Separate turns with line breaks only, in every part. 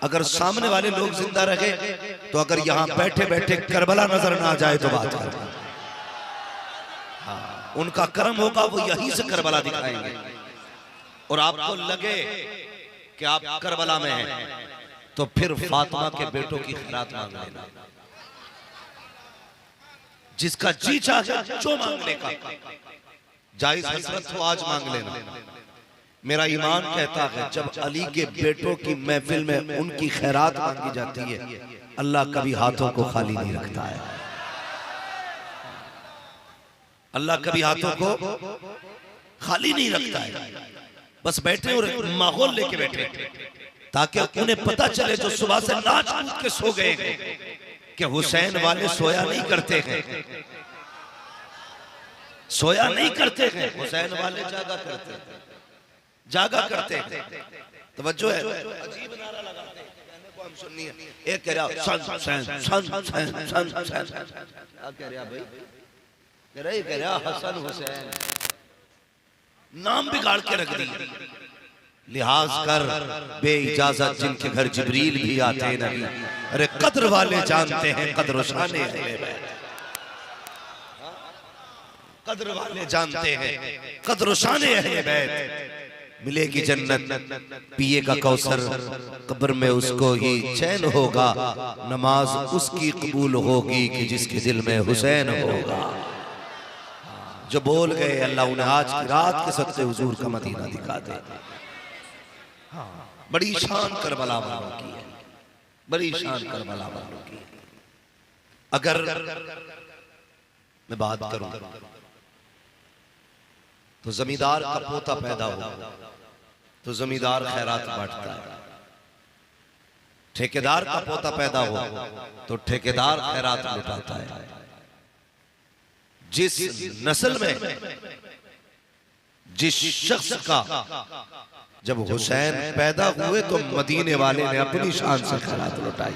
अगर सामने वाले लोग जिंदा रहे तो अगर यहाँ बैठे बैठे करबला नजर ना आ जाए तो बात कर, उनका कर्म होगा वो यहीं से करबला दिखाएंगे। और आपको लगे कि आप करबला में हैं तो फिर फातिमा के बेटों की खैरात मांग लेना। जिसका जी चाहे जो मांगने का जायज हसरत हो आज मांग लेना। मेरा ईमान कहता है जब अली के बेटों की महफिल में उनकी खैरात मांगी जाती है अल्लाह कभी हाथों को खाली नहीं रखता है। अल्लाह कभी हाथों को खाली नहीं रखता है। बस बैठे और माहौल लेके बैठे ताकि उन्हें पता चले जो सुबह से नाच कूद के सो गए कि हुसैन वाले सोया नहीं करते हैं, सोया नहीं करते हैं, हुसैन वाले जागा करते हैं, जागा करते हैं। तवज्जो है, अजीब नारा लगाते हैं, कहने को हम सुनिए। एक कह रहा सन सन सन सन सन सन, क्या कह रहा भाई? कह रहा हसन हुसैन, नाम बिगाड़ के रख दिया। लिहाज कर बे इजाजत जिनके घर जिब्रील भी आते नहीं। अरे कद्र वाले जानते हैं कद्र शान अहले बैत, कद्र वाले जानते हैं कद्र शान अहले बैत। मिलेगी जन्नत पिएगा कौसर, कब्र में उसको ही चैन होगा, नमाज उसकी कबूल होगी कि जिसके दिल में हुसैन होगा। जो बोल गए अल्लाह उन्हें आज की रात के सत्ते हुजूर का मदीना दिखा दे। बड़ी शान करबला वालों की है, बड़ी शान करबला वालों की है। अगर मैं बात करूं तो जमींदार का पोता पैदा हो तो जमींदार खैरात बांटता है, ठेकेदार का पोता पैदा हो तो ठेकेदार खैरात लुटाता है। जिस नस्ल में जिस शख्स का जब हुसैन पैदा हुए तो मदीने वाले ने अपनी शान से खैरात लुटाई,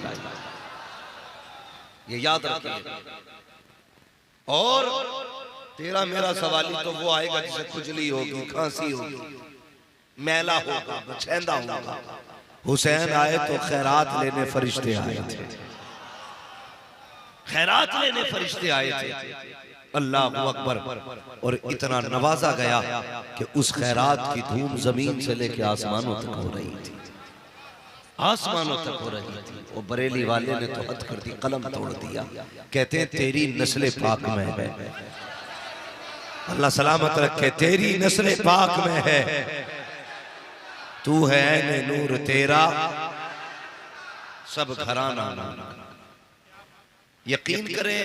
ये याद रखिए। और तेरा मेरा सवाली तो वो आएगा जिसे खुजली होगी, खांसी होगी, मैला होगा, बछेंदा होगा। हुसैन आए तो खैरात लेने फरिश्ते आए थे, खैरात लेने फरिश्ते आए थे। अल्लाह अकबर। और इतना नवाजा गया कि उस खैरात की धूम जमीन से लेके आसमानों तक हो रही थी, आसमानों तक हो रही थी। वो बरेली वाले ने तो हद कर दी, कलम तोड़ दिया। कहते हैं तेरी नस्ल पाक में है, अल्लाह सलामत रखे, तेरी नस्ल पाक में है, तू है ऐने नूर तेरा सब घराना। यकीन करें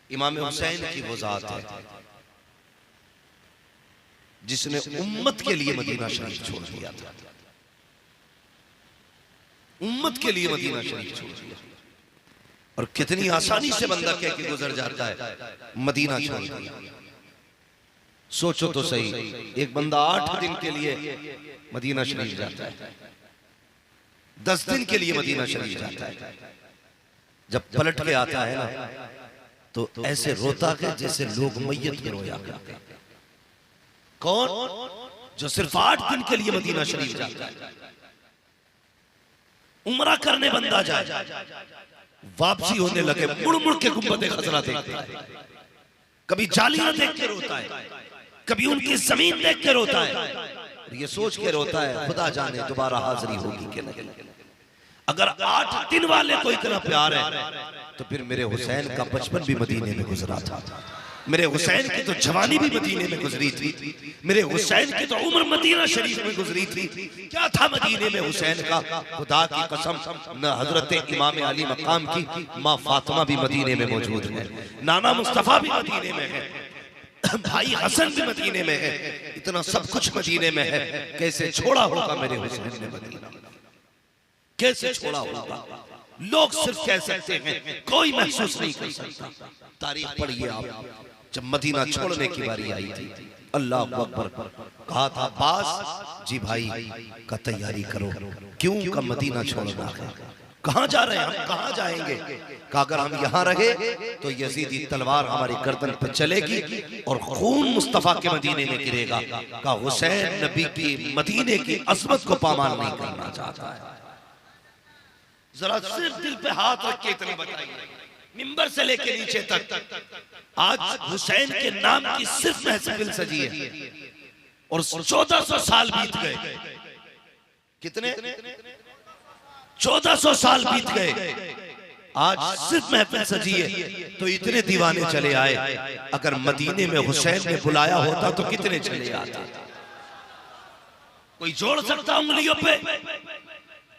इमाम हुसैन की वो जात है जिसने उम्मत के लिए मदीना शरीफ छोड़ दिया था, उम्मत के लिए मदीना शरीफ छोड़ दिया। और कितनी आसानी से बंदा कह के गुजर जाता है मदीना छोड़ दिया। सोचो तो सही, एक बंदा 8 दिन के लिए मदीना शरीफ जाता है, 10 दिन के लिए मदीना शरीफ जाता है। जब पलट के आता है ना तो ऐसे रोता है जैसे लोग मैयत में रोया करते। कौन? जो सिर्फ 8 दिन के लिए मदीना शरीफ जाता है, उम्रा करने बंदा जाए, वापसी होने लगे मुड़ मुड़ के गुंबद खजरा देखता है, कभी जालियां देख के रोता है, कभी उनकी जमीन देख के रोता है, ये सोच के रोता है खुदा जाने दोबारा हाजिरी होगी कि नहीं। अगर 8 दिन वाले को इतना प्यार है तो फिर मेरे हुसैन का बचपन भी मदीने में गुजरा था, मेरे हुसैन की तो जवानी भी मदीने में गुजरी थी, मेरे हुसैन की तो उम्र मदीना शरीफ में गुजरी थी। क्या था मदीने में हुसैन का? खुदा की कसम, न हजरत इमाम अली मकाम की माँ फातिमा भी मदीने में मौजूद है, नाना मुस्तफा भी मदीने में है, भाई हसन भी मदीने में है, इतना सब कुछ मदीने में है। कैसे छोड़ा होगा मेरे हुसैन ने मदीना, कैसे छोड़ा होगा? लोग सिर्फ कह सकते हैं, कोई महसूस नहीं कर सकता। तारीख पढ़िए आप, जब मदीना छोड़ने की बारी आई थी, अल्लाह अकबर, कहा था अब्बास जी भाई का तैयारी करो, क्यों का मदीना छोड़ना है। कहां जा रहे हैं हम, कहां जाएंगे? कहा अगर हम यहां रहे तो यजीदी तलवार हमारी गर्दन पर चलेगी और खून मुस्तफा के मदीने में गिरेगा। कहा हुसैन नबी की मदीने की अजमत को पामाल नहीं करना चाहता है। जरा सिर्फ दिल पे हाथ रख के इतना बताइए, मिंबर से लेके नीचे तक आज हुसैन के नाम की सिर्फ महफिल सजी है और 1400 साल बीत गए। कितने? 1400 साल बीत गए, आज सिर्फ महफिल सजी है तो इतने दीवाने चले आए। अगर मदीने में हुसैन ने बुलाया होता तो कितने चले आते? कोई जोड़ सकता उंगलियों पे?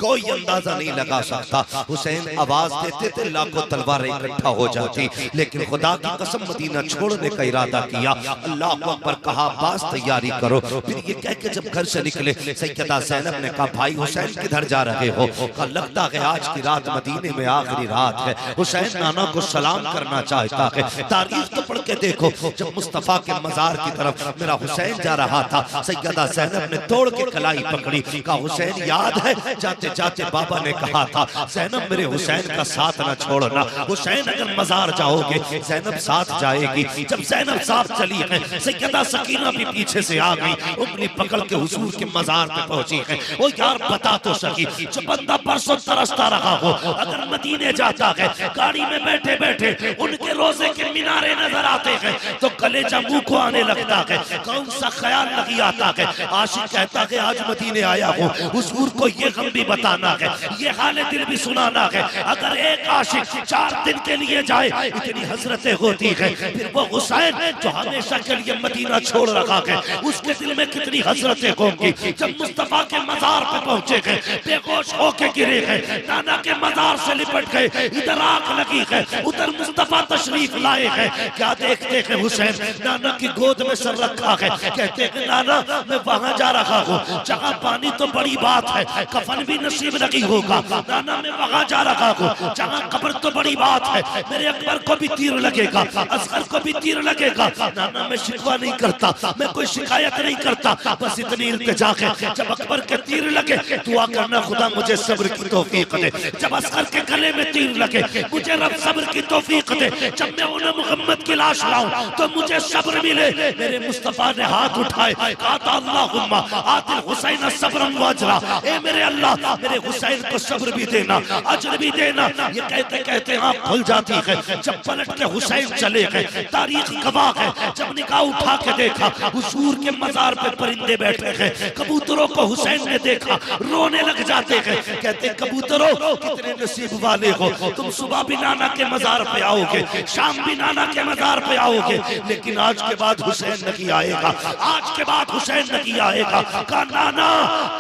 कोई अंदाजा नहीं लगा सकता। हुसैन आवाज देते थे लाखों तलवारें इकट्ठा हो जाती, लेकिन खुदा की कसम मदीना छोड़ने का इरादा किया। अल्लाह अकबर कहा बास तैयारी करो। फिर ये कह के जब घर से निकले सैयदा ज़ैनब ने कहा भाई हुसैन किधर जा रहे हो? कहा लगता है आज की रात मदीने में आखिरी रात है। हुसैन नाना को सलाम करना चाहता है। तारीख तो पढ़ के देखो, जब मुस्तफा के मजार की तरफ मेरा हुसैन जा रहा था, सैयदा ज़ैनब ने तोड़ के कलाई पकड़ी। कहा हुसैन याद है जाते जाते बाबा ने कहा था ज़ैनब मेरे हुसैन का साथ ना छोड़ना। हुसैन अगर मजार जाओगे ज़ैनब साथ जाएगी। जब ज़ैनब साथ चली है, सैयदा सकीना भी पीछे से आ गई, उंगली पकड़ के हुजूर के मजार पे पहुंची है। ओ यार बता तो सकी, जो बंदा परसों तरसता रहा हो अगर मदीने जाता है, गाड़ी में बैठे बैठे उनके रोजे के मीनारे नजर आते हैं तो कलेजा मुंह को आने लगता है। कौन सा ख्याल नहीं आता है? आशिक कहता है आज मदीने आया हूँ, हुजूर को ये गम भी बताना है, ये हाले दिल भी सुनाना है। अगर एक आशिक 4 दिन के लिए जाए इतनी हसरतें होती है, फिर वो हुसैन जो हमेशा के लिए मदीना छोड़ रखा है उसके दिल में कितनी हसरतें होंगी। जब मुस्तफा के मजार पे पहुंचे गए, बेहोश होके गिरे गए, नाना के मजार से लिपट गए, इधर आग लगी है, उधर मुस्तफा तशरीफ लाए हैं। क्या देखते हैं हुसैन नाना की गोद में सर रखा है, कहते हैं नाना मैं वहां जा रहा हूँ जहाँ पानी तो बड़ी बात है, कफन भी नसीब नहीं होगा। नाना मैं वहां जा रहा हूँ जहाँ कब्र तो बड़ी बात है, मेरे अकबर को भी तीर लगेगा, असगर को भी तीर लगेगा। नाना मैं शिकवा नहीं करता, मैं कोई शिकायत नहीं करता, बस इतनी इल्तिजा है जब अकबर के तीर लगे दुआ करना खुदा मुझे सब्र की तौफीक दे। जब असगर के गले में तीर लगे मुझे रब सब्र की तौफीक दे। जब मैं उन्हें मोहम्मद की लाश लाऊं तो मुझे सब्र मिले। मेरे मुस्तफा ने हाथ उठाए, कहा अल्लाहुम्मा आतिल हुसैन सब्रन व अजरा, ए मेरे अल्लाह मेरे हुसैन को सब्र भी देना, अजर भी देना। ये कहते कहते आंख खुल जाती है। जब पलट के हुसैन चले गए, तारीख गवाह है, जब निगाह उठा के देखा हुजूर के मजार पे परिंदे बैठे हैं, कबूतरों को हुसैन ने देखा रोने लग जाते हैं। कहते कबूतरों कितने नसीब वाले हो, तुम सुबह भी नाना के मजार पे आओगे, शाम भी नाना के मजार पे आओगे, लेकिन आज के बाद हुसैन नहीं आएगा, आज के बाद हुसैन नहीं आएगा। कहा नाना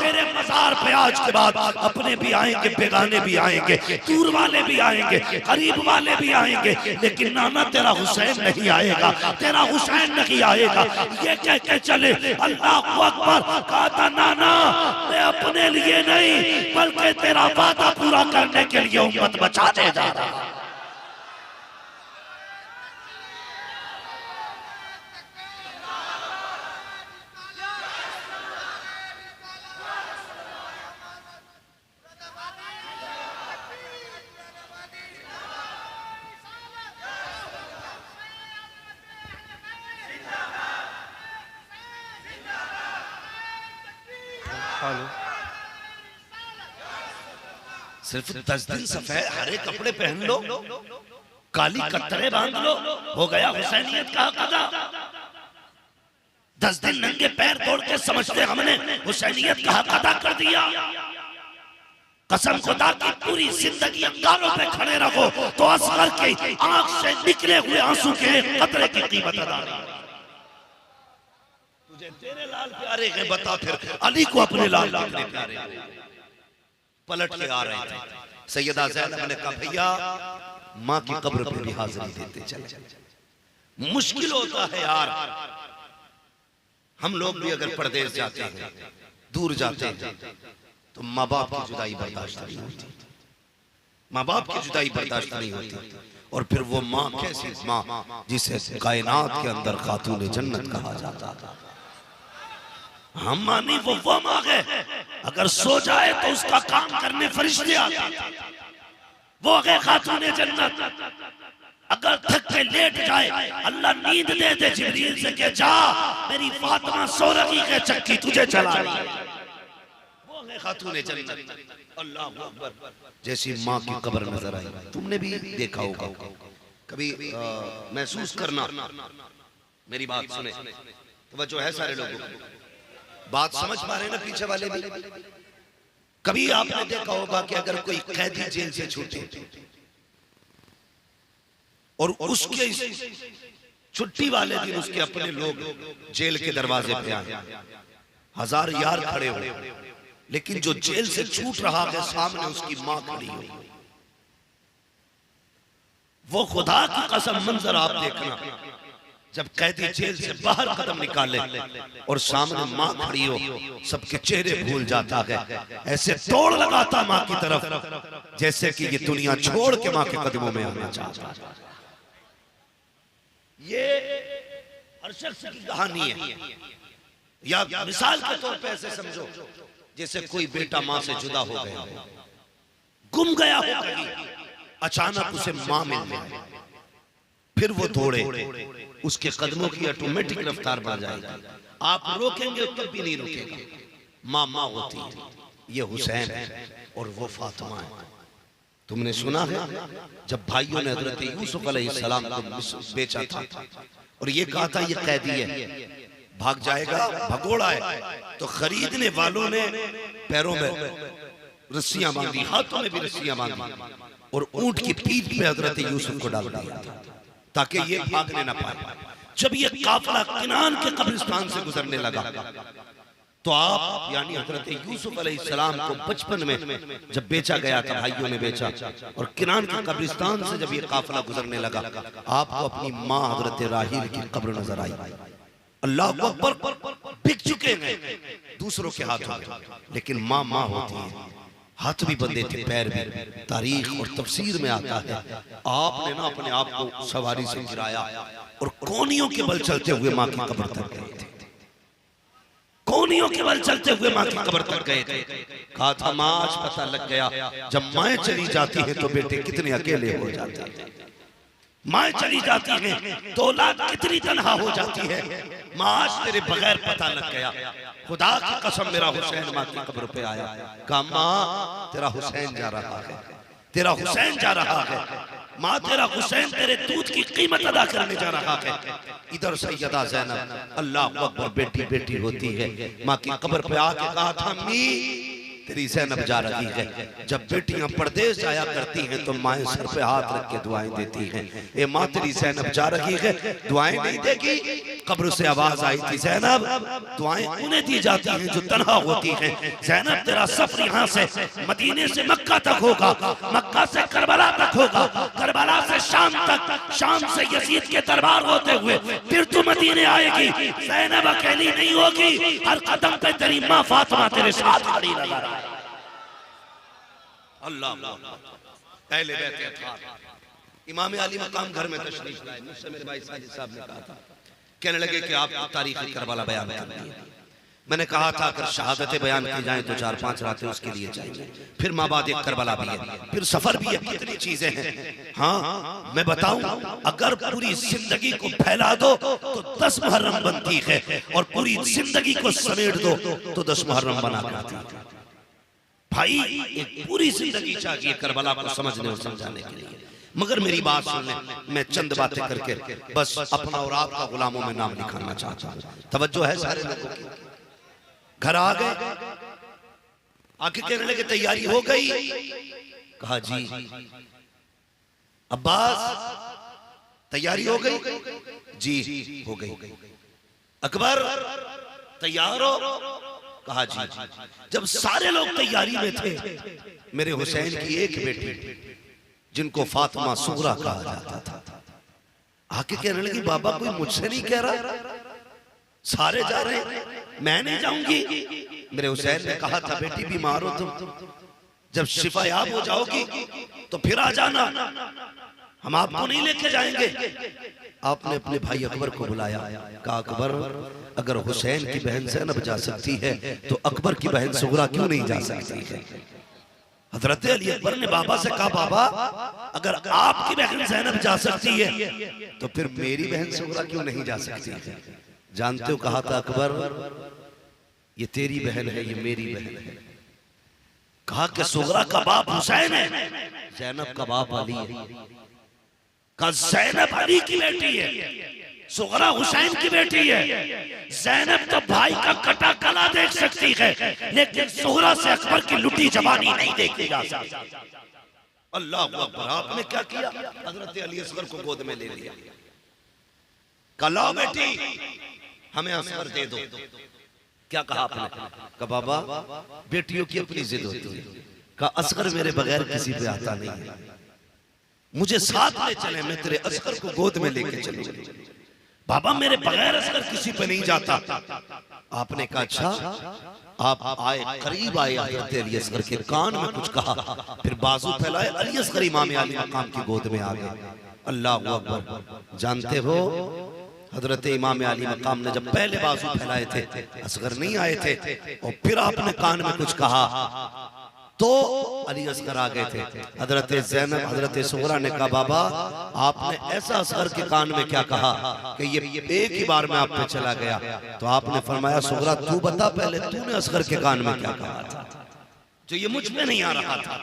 तेरे मजार पे आज के बाद अपने भी आएंगे, बेगाने भी आएंगे, दूर वाले भी आएंगे, करीब वाले भी आएंगे, लेकिन नाना तेरा हुसैन नहीं आएगा, तेरा हुसैन नहीं आएगा। ये कह के चले अल्लाह अकबर। कहा था नाना मैं अपने लिए नहीं बल्कि तेरा वादा पूरा करने के लिए उम्मत बचाने जा रहा हूं। सिर्फ 10 दिन सफेद हरे कपड़े पहन लो, काली कत्तरे बांध लो, हो गया हुसैनियत का कदा। 10 दिन नंगे पैर तोड़ के समझते हमने हुसैनियत का हक अदा कर दिया। कसम खुदा की पूरी जिंदगी अंगारों पे खड़े रहो तो असगर की आंख से निकले हुए आंसू के कतरे की कीमत अदा नहीं। तुझे तेरे लाल प्यारे हैं बता, फिर अली को अपने लाल प्यारे। पलट के आ रहे थे, सैयदा ज़ैनब ने कहा भैया माँ की कब्र पे भी हाजिरी देते चले। मुश्किल होता है यार, हम लोग भी अगर परदेश जाते हैं, दूर जाते हैं, तो माँ बाप की जुदाई बर्दाश्त नहीं होती, माँ बाप की जुदाई बर्दाश्त नहीं होती। और फिर वो माँ कैसी माँ जिसे कायनात के अंदर खातून जन्नत कहा जाता था। हम मानी वो माँ है, अगर सो जाए तो उसका काम करने फरिश्ते आते। वो है खातून जन्नत। अगर थक के लेट जाए, अल्लाह नींद दे दे जिब्रील से कि जा मेरी फातिमा सो रही है, चक्की तुझे चला रही है। वो है खातून जन्नत। अल्लाह अकबर। जैसी माँ की कब्र नजर आई, तुमने भी देखा होगा कभी। महसूस करना, मेरी बात सुने तो जो है सारे लोगों, बात समझ पा रहे हैं ना पीछे वाले भी। कभी आपने देखा होगा कि अगर कोई कैदी जेल से छूटे और उसके छुट्टी वाले दिन उसके अपने लोग जेल के दरवाजे पे आए, हजार यार खड़े हो, लेकिन जो जेल से छूट रहा है सामने उसकी मां खड़ी हो। वो खुदा की कसम मंजर आप देखना, जब कैदी जेल से बाहर कदम निकाले और सामने मां खड़ी हो, सबके चेहरे भूल जाता है। ऐसे तोड़ लगाता मां की तरफ जैसे कि ये दुनिया छोड़ के मां के कदमों में आना चाहता। ये हर शख्स की कहानी है। या मिसाल के तौर पे ऐसे समझो जैसे कोई बेटा मां से जुदा हो गया, गुम गया हो कहीं, अचानक उसे मां मिल गई, फिर वो दौड़े, उसके कदमों की ऑटोमेटिक रफ्तार बढ़ जाएगी। आप रोकेंगे तब भी नहीं रुकेगा। मां मां होती है। ये हुसैन है और वो फातिमा है। तुमने सुना है जब भाइयों ने हजरत यूसुफ अलैहिस्सलाम को बेचा था और ये कहा था ये कैदी है, भाग जाएगा, भगोड़ा है, तो खरीदने वालों ने पैरों में रस्सियां बांधी, हाथों में भी रस्सियां बांधी और ऊंट की पीठ पे हजरत यूसुफ को डाल दिया ताकि ये भागने ना पाए। जब ये काफिला किनान के कब्रिस्तान से गुजरने लगा तो आप यानी हजरत यूसुफ अलैहिस्सलाम को बचपन में जब बेचा गया था, भाइयों ने बेचा, और किनान के कब्रिस्तान से जब ये काफिला गुजरने लगा, आपको अपनी माँ हजरत राहील की कब्र नजर आई। अल्लाह अकबर, बिक चुके हैं दूसरों के हाथों में, लेकिन माँ माँ होती है। हाथ भी बंधे थे, पैर भी। तारीख और तफसीर में आता है आपने ना अपने आप को सवारी से गिराया और कोनियों के बल चलते हुए माँ की कब्र तक गए थे। कोनियों के बल चलते हुए माँ की कब्र तक गए थे। कहा था माँ आज पता लग गया जब माएँ चली जाती हैं तो बेटे कितने अकेले हो जाते हैं। माएँ चली जाती हैं तो औलाद कितनी तन्हा हो जाती है। माँ आज तेरे बगैर पता लग गया। खुदा की कसम मेरा हुसैन माँ की कब्र पे आया। कहा माँ तेरा हुसैन जा रहा है, तेरा हुसैन जा रहा है। माँ तेरा हुसैन तेरे दूध की कीमत अदा करने जा रहा है। इधर सैयदा ज़ैनब, अल्लाह अकबर, बेटी बेटी होती है, माँ की कब्र पे आके कहा था अम्मी तेरी ज़ैनब जा रही है। जब बेटियां परदेश जाया करती हैं तो माएँ सर पे हाथ रख के दुआएं देती हैं, ए माँ तेरी ज़ैनब जा रही है, दुआएं नहीं देगी। कब्र से आवाज आई थी ज़ैनब दुआएं उन्हें दी जाती हैं जो तन्हा होती हैं। ज़ैनब तेरा सफर यहाँ से मदीने से मक्का तक होगा, मक्का से करबला तक होगा, करबला से शाम तक, शाम से यजीद के दरबार होते हुए फिर तू मदीने आएगी। ज़ैनब अकेली नहीं होगी, हर कदम पे तेरी माँ फातिमा तेरे साथ खड़ी नजर आए। अल्लाह पहले बैठे था इमाम अली मकाम घर में तशरीफ लाए। मुझसे मेरे भाई साजिद साहब ने कहा था, कहने लगे कि आप तारीख करबला बयान करनी है। मैंने कहा था अगर शहादतें बयान की जाएं तो 4-5 रातें उसके लिए चाहिए, फिर माँ बाद एक करबला भी है, फिर सफर भी है, कितनी चीजें हैं। हाँ मैं बताऊं, अगर पूरी जिंदगी को फैला दो तो 10 मुहर्रम बनती है और पूरी जिंदगी को समेट दो तो 10 मुहर्रम बना करती है। भाई एक पूरी जिंदगी चाहिए करबला को समझने और समझाने के लिए। मगर मेरी बात सुन ले, मैं चंद बातें करके बस अपना और आपका गुलामों में नाम लिखाना चाहता हूँ। तवज्जो है सारे लोगों की। घर आ गए, आके कहने लगे तैयारी हो गई। कहा जी अब्बास तैयारी हो गई? जी हो गई। अकबर तैयार हो? कहा जी। जब सारे लोग तैयारी में थे, मेरे हुसैन की एक बेटी जिनको फातिमा सुगरा कहा जाता था आके कहने लगी बाबा कोई मुझसे नहीं कह रहा, सारे जा रहे हैं, मैं नहीं जाऊंगी। मेरे हुसैन ने कहा था बेटी बीमार हो तुम, जब शिफायाब हो जाओगी तो फिर आ जाना, हम आपको नहीं लेके जाएंगे। आपने अपने भाई अकबर को बुलाया, कहा अकबर अगर हुसैन की बहन ज़ैनब जा सकती है तो अकबर की बहन सुगरा क्यों नहीं जा सकती है? हजरत अली अकबर ने बाबा से कहा, बाबा अगर आपकी बहन ज़ैनब जा सकती है तो फिर मेरी बहन सुगरा क्यों नहीं जा सकती? जानते हो कहा था अकबर, ये तेरी बहन है, ये मेरी बहन है। कहा कि सुगरा का बाप हुसैन है, ज़ैनब का बाप अली है। कहा ज़ैनब अली की बेटी है, सुगरा हुसैन की बेटी है। ज़ैनब तो भाई का कटा गला देख सकती है, लेकिन सुगरा से अकबर की लुटी जवानी नहीं देखी जा सकती। अल्लाह अकबर। आपने क्या किया? हजरत अली असगर को गोद में ले लिया। कहा बेटी हमें असगर दे दो। क्या कहा आपने? कहा बाबा बेटियों की अपनी जिद होती है। कहा असगर मेरे बगैर किसी पे आता नहीं है, मुझे साथ ले चले, मैं तेरे असगर को गोद में लेके चलूं। बाबा मेरे बगैर असगर किसी पे नहीं जाता। आपने कहा अच्छा। आप आए, करीब आए, हजरत अली असगर के कान में कुछ कहा, फिर बाजू फैलाए, अली असगर इमाम आली मकाम की गोद में आ गए। अल्लाह अकबर। जानते हो हजरत इमाम आली मकाम ने जब पहले बाजू फैलाए थे, असगर नहीं आए थे, और फिर आपने कान में कुछ कहा तो अली असगर आ गए थे। हजरत ज़ैनब, हजरत सुगरा ने कहा बाबा आपने ऐसा असगर के कान में क्या कहा कि ये एक ही बार में आप पे चला गया। तो आपने फरमाया सुगरा तू बता पहले तूने असगर के कान में क्या कहा था जो ये मुझ में नहीं आ रहा था?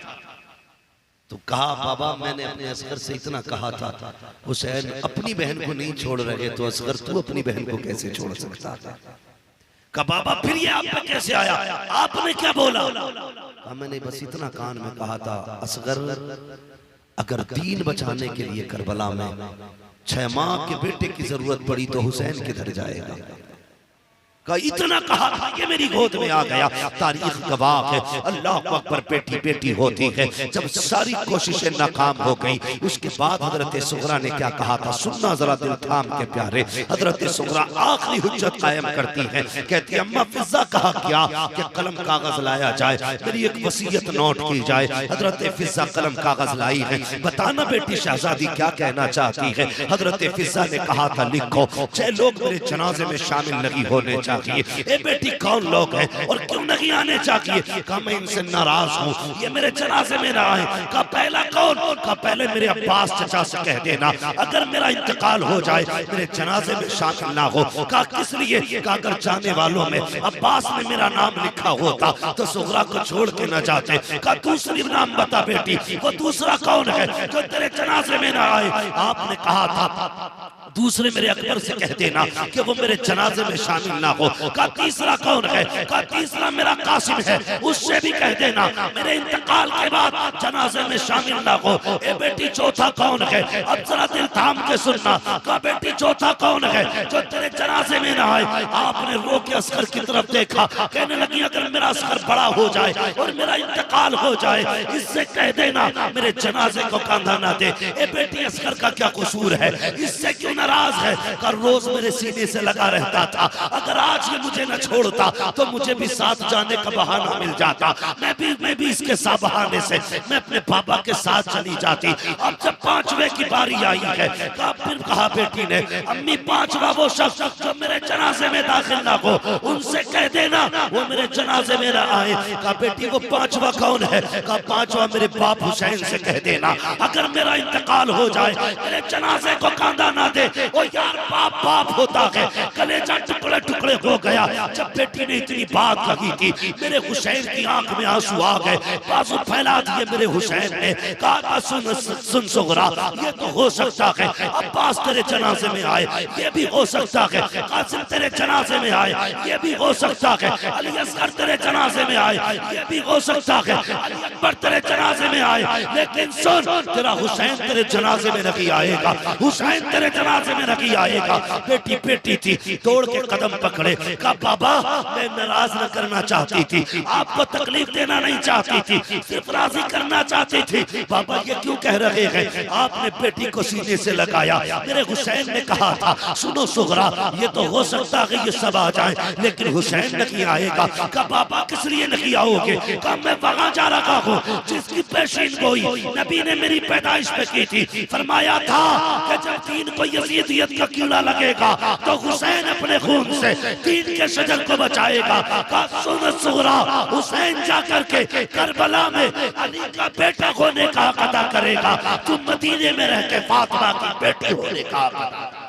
तो कहा बाबा मैंने अपने असगर से इतना कहा था, हुसैन अपनी बहन को नहीं छोड़ रहे तो असगर तू अपनी बहन को कैसे छोड़ सकता था? कहा बाबा फिर ये आप पे कैसे आया? आपने क्या बोला? कहा मैंने बस इतना कान में कहा था, असगर अगर दीन बचाने के लिए करबला में 6 माह के बेटे की जरूरत पड़ी तो हुसैन किधर जाएगा? का इतना कहा था कि मेरी गोद में आ गया। तारीख गवाह है, अल्लाह अकबर बेटी बेटी होती है। जब सारी कोशिशें नाकाम हो गई, उसके बाद हजरत सुगरा ने क्या कहा था सुनना जरा दिल थाम के प्यारे। हजरत सुगरा आखिरी हुज्जत कायम करती है, कहती है अम्मा फिजा कहा क्या कि कलम कागज लाया जाए, मेरी एक वसीयत नोट की जाए। हजरत फिजा कलम कागज लाई है, बताना बेटी शहजादी क्या कहना चाहती है। हजरत फिजा ने कहा था लिखो 6 लोग मेरे जनाजे में शामिल नहीं होने चाहिए। ए बेटी कौन लोग हैं और क्यों नहीं आने चाहिए? कहा मैं इनसे नाराज हूँ, ये मेरे जनाजे में ना आए। कहा पहला कौन? कहा पहले मेरे अब्बास चचा से कह देना अगर मेरा इंतकाल हो जाए मेरे जनाजे में शामिल ना हो। कहा किस लिए? कहा अगर जाने वालों में अब्बास ने मेरा नाम लिखा होता तो सुगरा को छोड़ के न जाते। कहा दूसरी नाम बता बेटी, वो दूसरा कौन है जो तेरे जनाजे में ना आए? आपने कहा था दूसरे मेरे अकबर से कह देना कि वो मेरे जनाजे में शामिल ना हो। कहा तीसरा कौन है? कहा तीसरा मेरा कासिम है, उससे भी कह देना मेरे इंतकाल के बाद जनाजे में शामिल ना हो। ए बेटी चौथा कौन है? अब जरा दिल थाम के सुनना। कहा बेटी चौथा कौन है जो तेरे जनाजे में ना आए? आपने रो के असगर की तरफ देखा, कहने लगी अगर मेरा असगर बड़ा हो जाए और मेरा इंतकाल हो जाए इससे कह देना मेरे जनाजे को कंधा ना दे। ए बेटी असगर का क्या कसूर है? इससे क्यों नाराज है? का रोज मेरे सीने से लगा रहता था, अगर आज ये मुझे न छोड़ता तो मुझे भी साथ जाने का बहाना मिल जाता, मैं भी इसके साथ बहाने से मैं अपने पापा के साथ चली जाती। अब जब 5वें की बारी आई है, फिर कहा बेटी ने अम्मी 5वां वो शख्स जो मेरे जनाजे में दाखिल ना हो उनसे कह देना वो मेरे जनाजे में ना आए। कहा बेटी वो 5वां कौन है? कहा 5वां मेरे बाप हुसैन से कह देना अगर मेरा इंतकाल हो जाए मेरे जनाजे को कांधा ना दे। ओ यार बाप बाप होता है, कलेजा टुकड़े टुकड़े हो गया जब बेटी ने इतनी बात कही थी। मेरे हुसैन की आंख में आंसू आ गए, बाजू फैला दिए मेरे हुसैन ने। कहा सुन सुन सुगरा, ये तो हो सकता है अब्बास तेरे जनाजे में आए, ये भी हो सकता है कासिम तेरे जनाजे में आए, ये भी हो सकता है अली असगर तेरे जनाजे में आए, ये भी हो सकता है अली अकबर तेरे जनाजे में आए, लेकिन सुन तेरा हुसैन तेरे जनाजे में नहीं आएगा, हुसैन तेरे जनाजे में नहीं आएगा। बेटी बेटी थी, तोड़ के कदम पकड़े। कहा बाबा मैं नाराज न करना चाहती थी, आपको तकलीफ देना नहीं चाहती थी, सिर्फ राजी करना चाहती थी। बाबा ये क्यों कह रहे हैं? आपने बेटी को सीने से लगाया। मेरे हुसैन ने कहा था सुनो सुगरा, ये तो हो सकता है ये सब आ जाए लेकिन हुसैन नहीं आएगा। कहा बाबा किस लिए नहीं आओगे? कहा मैं वहां जा रहा हूँ जिसकी पेशीन गोई नबी ने मेरी पैदाइश पे की थी। फरमाया था कि जब दीन को ये यजीदियत का कीड़ा लगेगा तो हुसैन अपने खून से दीन के शजर को बचाएगा। कहा सुन्नत सुगरा, हुसैन जाकर के करबला में अली का बेटा होने का हक अदा करेगा, तुम मदीने में रह के फातिमा की बेटी होने का हक अदा।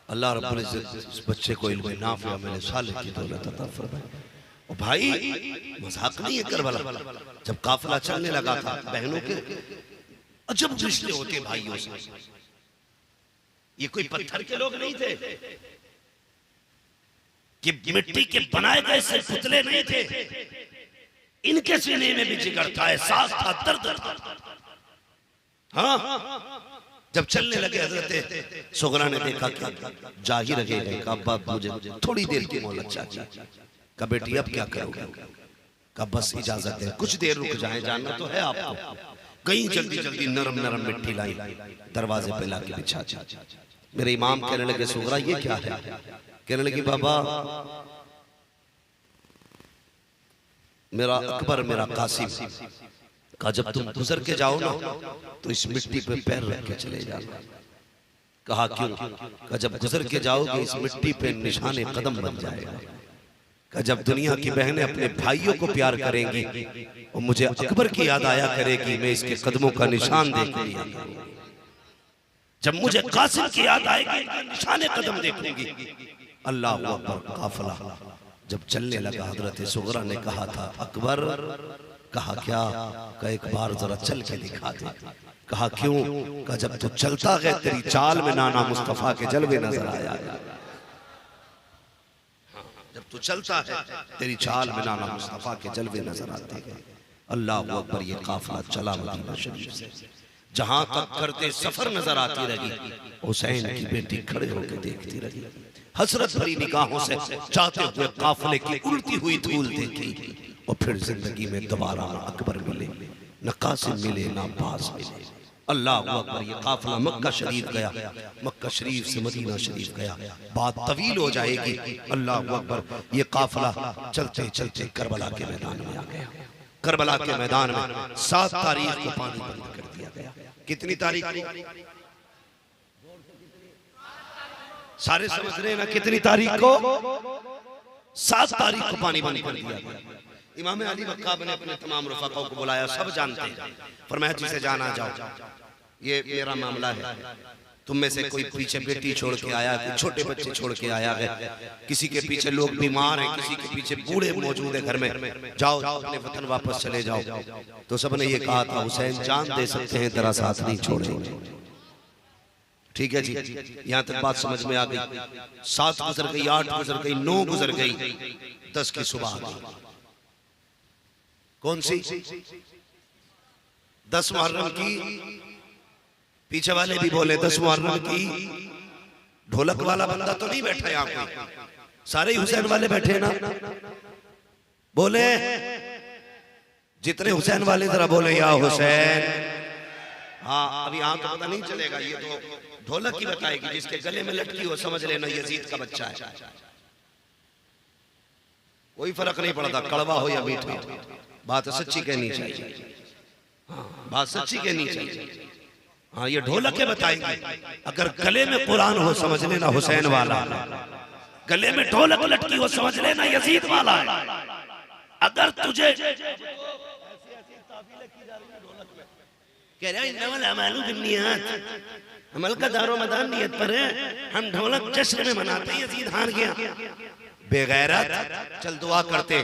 अल्लाह रब्बुल इज्जत इस बच्चे को इल्म नाफिया मेरे साले की दौलत अता फरमाए। और भाई मजाक नहीं है करबला, जब काफिला चलने लगा था बहनों के अजब रिश्ते होते भाइयों से। ये कोई पत्थर के लोग नहीं थे, कि मिट्टी के बनाए गए से पुतले नहीं थे, इनके सीने में भी जिगर था, एहसास था, दर्द था। हाँ, जब चलने लगे हजरत सुगरा ने देखा कि जाहिर रहे का बाप मुझे थोड़ी देर की मोहलत चाहिए। कहा बेटी अब क्या करोगे? कहा बस इजाजत है, कुछ देर रुक जाए, जानना तो है आपको। कहीं जल्दी जल्दी नरम नरम मिट्टी लाई, दरवाजे पे लाके बिछा। मेरे इमाम कहने लगे सुगरा ये क्या है? कहने लगी बाबा मेरा अकबर मेरा कासिम, कहा जब तुम गुजर के जाओ ना तो इस मिट्टी पे पैर रख के चले जाना। कहा क्यों? कहा जब गुजर के जाओगे इस मिट्टी पे निशाने कदम बन जाएगा। कहा जब दुनिया की बहनें अपने भाइयों को प्यार करेंगी और मुझे अकबर की याद आया करेगी, मैं इसके कदमों का निशान देख लिया। जब मुझे कासिम की याद आएगी निशाने कदम देखूंगी। अल्लाह अकबर। काफिला जब चलने लगा हजरत सुगरा ने कहा था अकबर। कहा क्या? कहा एक बार जरा चल के दिखा दे। कहा क्यों? कहा जब तू चलता है तेरी चाल में नाना मुस्तफा के जलवे नजर आया। जब तू चलता है तेरी चाल में नाना मुस्तफा के जलवे नजर आते हैं। अल्लाह अकबर। ये काफिला चला मदीना शरीफ से, जहां तक करते सफर नजर आती रही, हुसैन की बेटी खड़े होकर देखती रही, हसरत भरी निगाहों से चाहते हुए काफिले की उड़ती हुई धूल देखी। और फिर जिंदगी में दोबारा ना अकबर मिले, न कासिम मिले, न अब्बास मिले। अल्लाह अकबर। ये काफिला मक्का शरीफ गया, मक्का शरीफ से मदीना शरीफ गया। बात तवील हो जाएगी। अल्लाह अकबर। ये काफिला चलते चलते करबला के मैदान में आ गया। करबला के मैदान में 7 तारीख को पानी बंद कर दिया गया। कितनी तारीख? सारे समझ रहे हैं ना कितनी तारीख को? 7 तारीख को पानी बंद कर दिया गया। इमाम अली वक्काब ने अपने तमाम रफ़ाक़ों को बुलाया, सब जानते हैं, फरमाया जिसे जाना जाओ, ये मेरा मामला है। तुम में से कोई पीछे बेटी छोड़ के आया, कोई छोटे बच्चे छोड़ के आया है, किसी के पीछे लोग बीमार हैं, किसी के पीछे बूढ़े मौजूद है घर में, जाओ अपने वतन वापस चले जाओ। तो सबने ये कहा था हुसैन जान दे सकते हैं तेरा साथ नहीं छोड़ेंगे। ठीक है जी, यहाँ तक बात समझ में आ गई। 7 गुजर गई, 8 गुजर गई, 9 गुजर गई, 10 की सुबह आ गई। कौन सी? 10 मुहर्रम की। पीछे वाले भी बोले 10 मुहर्रम की। ढोलक वाला बंदा तो नहीं बैठा यहाँ पे, सारे हुसैन वाले बैठे ना। बोले जितने हुसैन वाले जरा बोले या हुसैन। हाँ अभी यहाँ तो पता नहीं चलेगा, ये तो ढोलक की बताएगी। जिसके गले में लटकी हो समझ लेना यजीद का बच्चा है। कोई फर्क नहीं पड़ता कड़वा हो या मीठा। बात सच्ची कहनी चाहिए। हाँ, बात सच्ची कहनी चाहिए। हाँ ये ढोलक के बताएंगे। अगर गले में कुरान हो समझ लेना हुसैन वाला, गले में ढोलक लटकी हो समझ लेना यजीद वाला है। अगर तुझे कह रहे अमल का दारो मदान नियत पर है, हम ढोलक जश्न में मनाते हैं यजीद हार गया। बेगैरत चल दुआ करते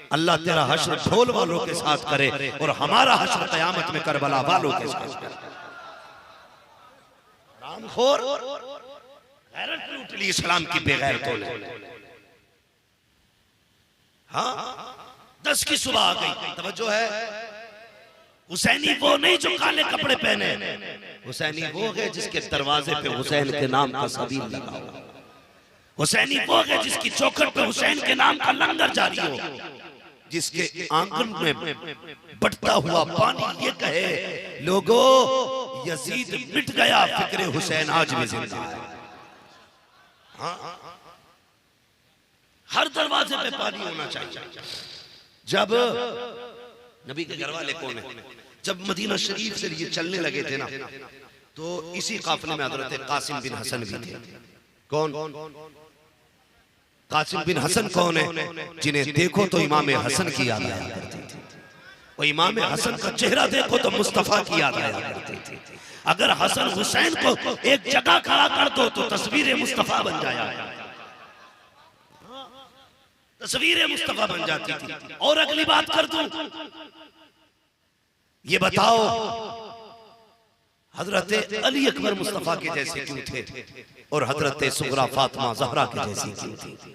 अल्लाह तेरा हश्र ढोल वालों के साथ करे और हमारा हश्र क़यामत में करबला वालों के साथ करे। रामखोर गैरत लूट ली इस्लाम की बेगैरतों ने। हाँ 10 की सुबह आ गई। तवज्जो है, हुसैनी वो नहीं जो काले कपड़े पहने, हुसैनी वो है जिसके दरवाजे पे हुसैन के नाम का सबील लगा हो। हुसैनी वो है जिसकी चौखट पे हुसैन के नाम का लंगर जारी हो, जिसके आंगन में बढ़ता हुआ पानी ये कहे लोगो यजीद मिट गया, फिक्र हुसैन आज भी जिंदा है। हाँ, हर दरवाजे पे पानी होना चाहिए। जब नबी के घर वाले कौन है, जब मदीना शरीफ से ये चलने लगे थे ना, तो इसी काफिले में हजरत कासिम बिन हसन भी थे। कौन? कासिम बिन हसन कौन है? जिन्हें देखो तो इमाम हसन की याद आया करती थी, और इमाम हसन का चेहरा देखो तो मुस्तफा की याद आया करती थी। अगर हसन हुसैन को एक जगह खड़ा कर दो तो तस्वीर मुस्तफा बन जाया, तस्वीर मुस्तफा बन जाती थी। और अगली बात कर दूं, ये बताओ हजरत अली अकबर मुस्तफा के जैसे क्यों थे और हजरत सुगरा फातिमा जहरा के जैसी क्यों थी?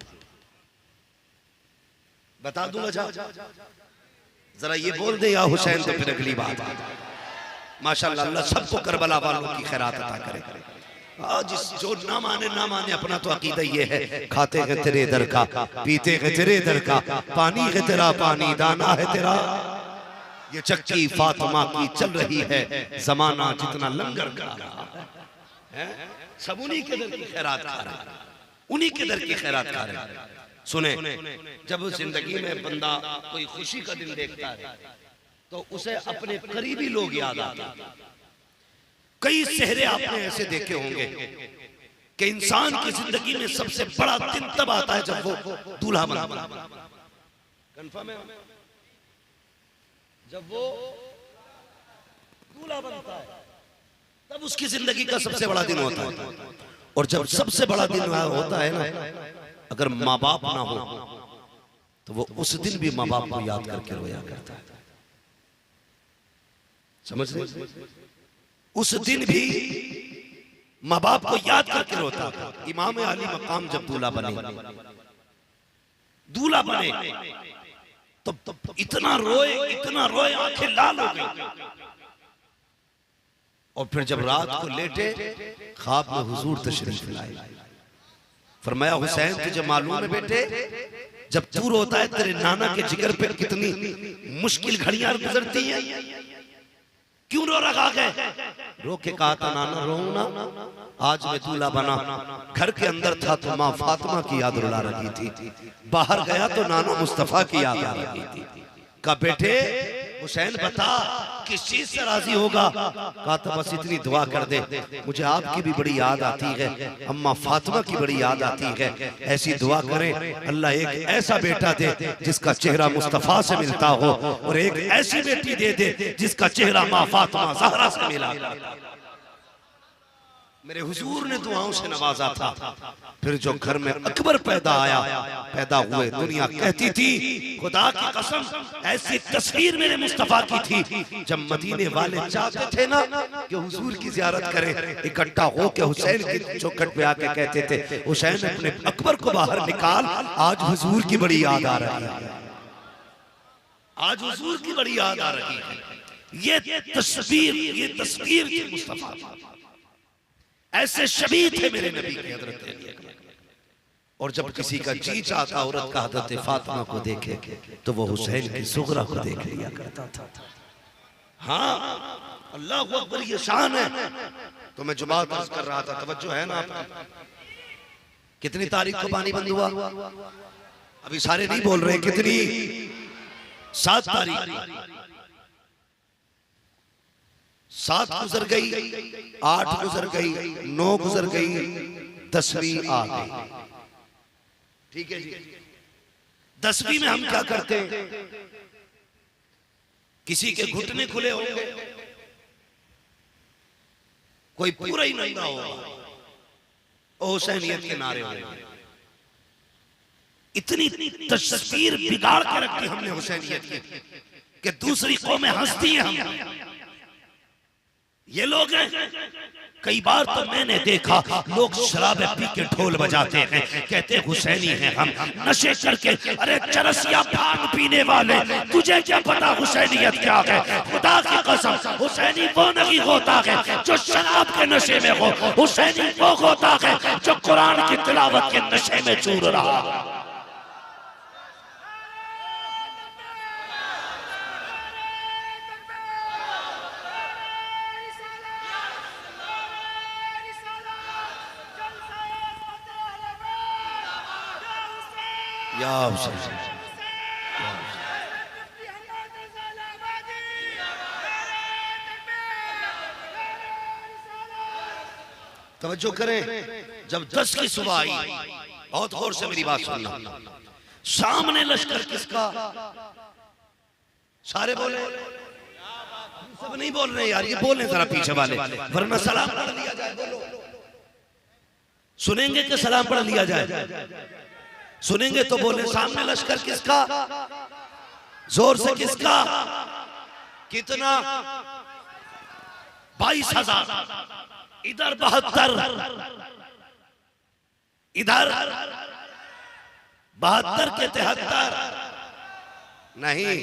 बता दूंगा, जरा ये बोल दे या हुसैन, तो फिर अगली बात। माशाअल्लाह, अल्लाह सबको करबला वालों की खैरात अता करे। जिस जो ना माने अपना तो अकीदा ये है, खाते हैं तेरे दर का, पीते हैं तेरे दर का, पानी है तेरा पानी, दाना है तेरा। ये चक्की फातिमा की चल रही है, जमाना जितना लंगर करा रहा है, सब उन्हीं के दर की खैरात खा रहे हैं, उन्हीं के दर की खैरात खा रहे हैं। सुने, जब जिंदगी में बंदा कोई खुशी का दिन देखता है तो उसे अपने करीबी लोग याद आते हैं। कई चेहरे आपने ऐसे देखे होंगे कि इंसान की जिंदगी में सबसे बड़ा दिन तब आता है जब वो दूल्हा बनता है। कंफर्म है? जब वो दूल्हा बनता है तब उसकी जिंदगी का सबसे बड़ा दिन होता है। और जब सबसे बड़ा दिन होता है ना, अगर माँ बाप ना हो तो वो उस दिन भी माँ बाप को याद करके रोया करता है। समझ रहे? उस दिन भी माँ बाप को याद करके रोता था। इमाम अली मकाम जब दूल्हा बने तो इतना रोए आंखें लाल हो गई। और फिर जब रात को लेटे ख्वाब में हुजूर तशरीफ लाए, फरमाया हुसैन तुझे मालूम है बेटे, जब तू रोता है तेरे नाना के जिगर पे कितनी मुश्किल घड़ियां गुजरती हैं, क्यों रो रहा है? रो के कहा था नाना रो ना, आज मैं दूल्हा बना, घर के अंदर था तो माँ फातिमा की याद रुला रही थी, बाहर गया तो नाना मुस्तफा की याद आ रही थी। कहा बेटे हुसैन बता किस चीज से राजी होगा? कहा था बस इतनी दुआ कर दे, मुझे आपकी भी बड़ी याद आती है, अम्मा फातिमा की बड़ी याद आती है, ऐसी दुआ करें अल्लाह एक ऐसा बेटा दे जिसका चेहरा मुस्तफा से मिलता हो, और एक ऐसी बेटी दे दे जिसका चेहरा माँ फातिमा ज़हरा से मिला। मेरे हुजूर ने दुआओं से नवाजा था। फिर जो घर में अकबर पैदा हुए, दुनिया कहती थी खुदा की कसम ऐसी तस्वीर मेरे मुस्तफा की थी। जब मदीने वाले चाहते थे ना कि हुजूर की ज़ियारत करें, इकट्ठा हो के हुसैन की चौखट पे आके कहते थे हुसैन अपने अकबर को बाहर निकाल, आज हुजूर की बड़ी याद आ रही है, आज हुजूर की बड़ी याद आ रही है। ये तस्वीर थी मुस्तफा। ऐसे शबी थे मेरे नबी के हजरत अली। और जब किसी का जी चाहता औरत का हजरत फातिमा को देखे तो वो हुसैन की सुगरा को देख लिया करता था। हाँ अल्लाह अकबर, ये शान है। तो मैं जुबान अर्ज कर रहा था, तवज्जो है ना आपकी? कितनी तारीख को पानी बंद हुआ? अभी सारे नहीं बोल रहे। कितनी? 7 तारीख। 7 गुजर गई, 8 गुजर गई, 9 गुजर गई, 10वीं आ गई। ठीक है जी। 10वीं में हम क्या करते हैं? किसी के घुटने खुले होंगे, कोई पूरा ही नंगा होगा, हुसैनियत के नारे होंगे। इतनी तस्वीर बिगाड़ के रखी हमने हुसैनियत की कि दूसरी कौमें हंसती हैं हम। ये लोग हैं। कई बार तो मैंने देखा लोग शराब पी के ढोल बजाते हैं, कहते हुसैनी हैं हम, नशे करके। अरे चरसिया भांग पीने वाले, तुझे क्या पता हुसैनियत क्या है? खुदा की कसम हुसैनी वो नहीं होता है जो शराब के नशे में हो, हुसैनी वो होता है जो कुरान की तिलावत के नशे में चूर रहा। या हुसैन। तवज्जो करें, जब 10 की सुबह आई, बहुत गौर से मेरी बात सुनना, सामने लश्कर किसका? सारे बोले, सब नहीं बोल रहे यार, ये बोलने जरा पीछे वाले, वरना सलाम पढ़ लिया जाए। बोलो, सुनेंगे कि सलाम पढ़ लिया जाए? सुनेंगे तो बोले, सामने लश्कर किसका? जोर से किसका? कितना? 22,000। इधर 72, इधर 72 के 73 नहीं,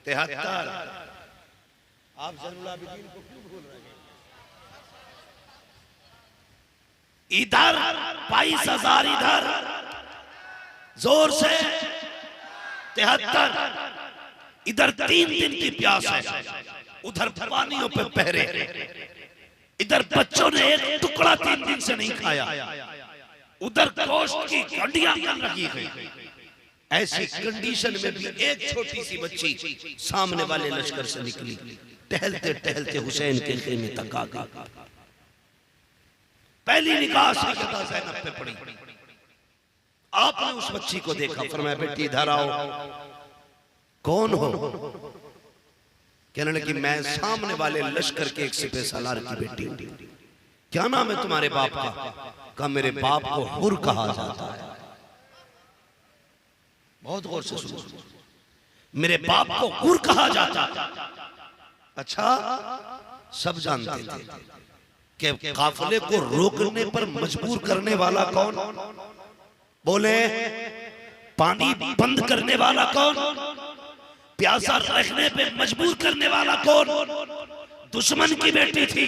73। आप ज़ैनुल आबिदीन को क्यों भूल रहे हैं? इधर 22,000, इधर जोर से 73। इधर 3 दिन की प्यास है, उधर पानियों पे पहरे, इधर बच्चों ने एक टुकड़ा 3 दिन से नहीं खाया, उधर गोश्त की हड्डियां बन रही है। ऐसी कंडीशन में भी एक छोटी सी बच्ची सामने वाले लश्कर से निकली, टहलते टहलते हुसैन के खेमे तक आ गई। पहली निगाह सैयदा ज़ैनब पे पड़ी। आपने उस बच्ची को देखा, फरमाया बेटी इधर आओ। कौन हो? कहने लगी मैं सामने वाले लश्कर के एक सिपह सालार की बेटी हूं। क्या नाम है तुम्हारे बाप का? कहा मेरे बाप को हुर कहा जाता है। बहुत गौर से सुनो, मेरे बाप को हुर कहा जाता है। अच्छा, सब जानते थे कि काफिले को रोकने पर मजबूर करने वाला कौन? बोले, पानी बंद करने वाला कौन? प्यासा रखने पे मजबूर करने वाला कौन? दुश्मन की बेटी थी।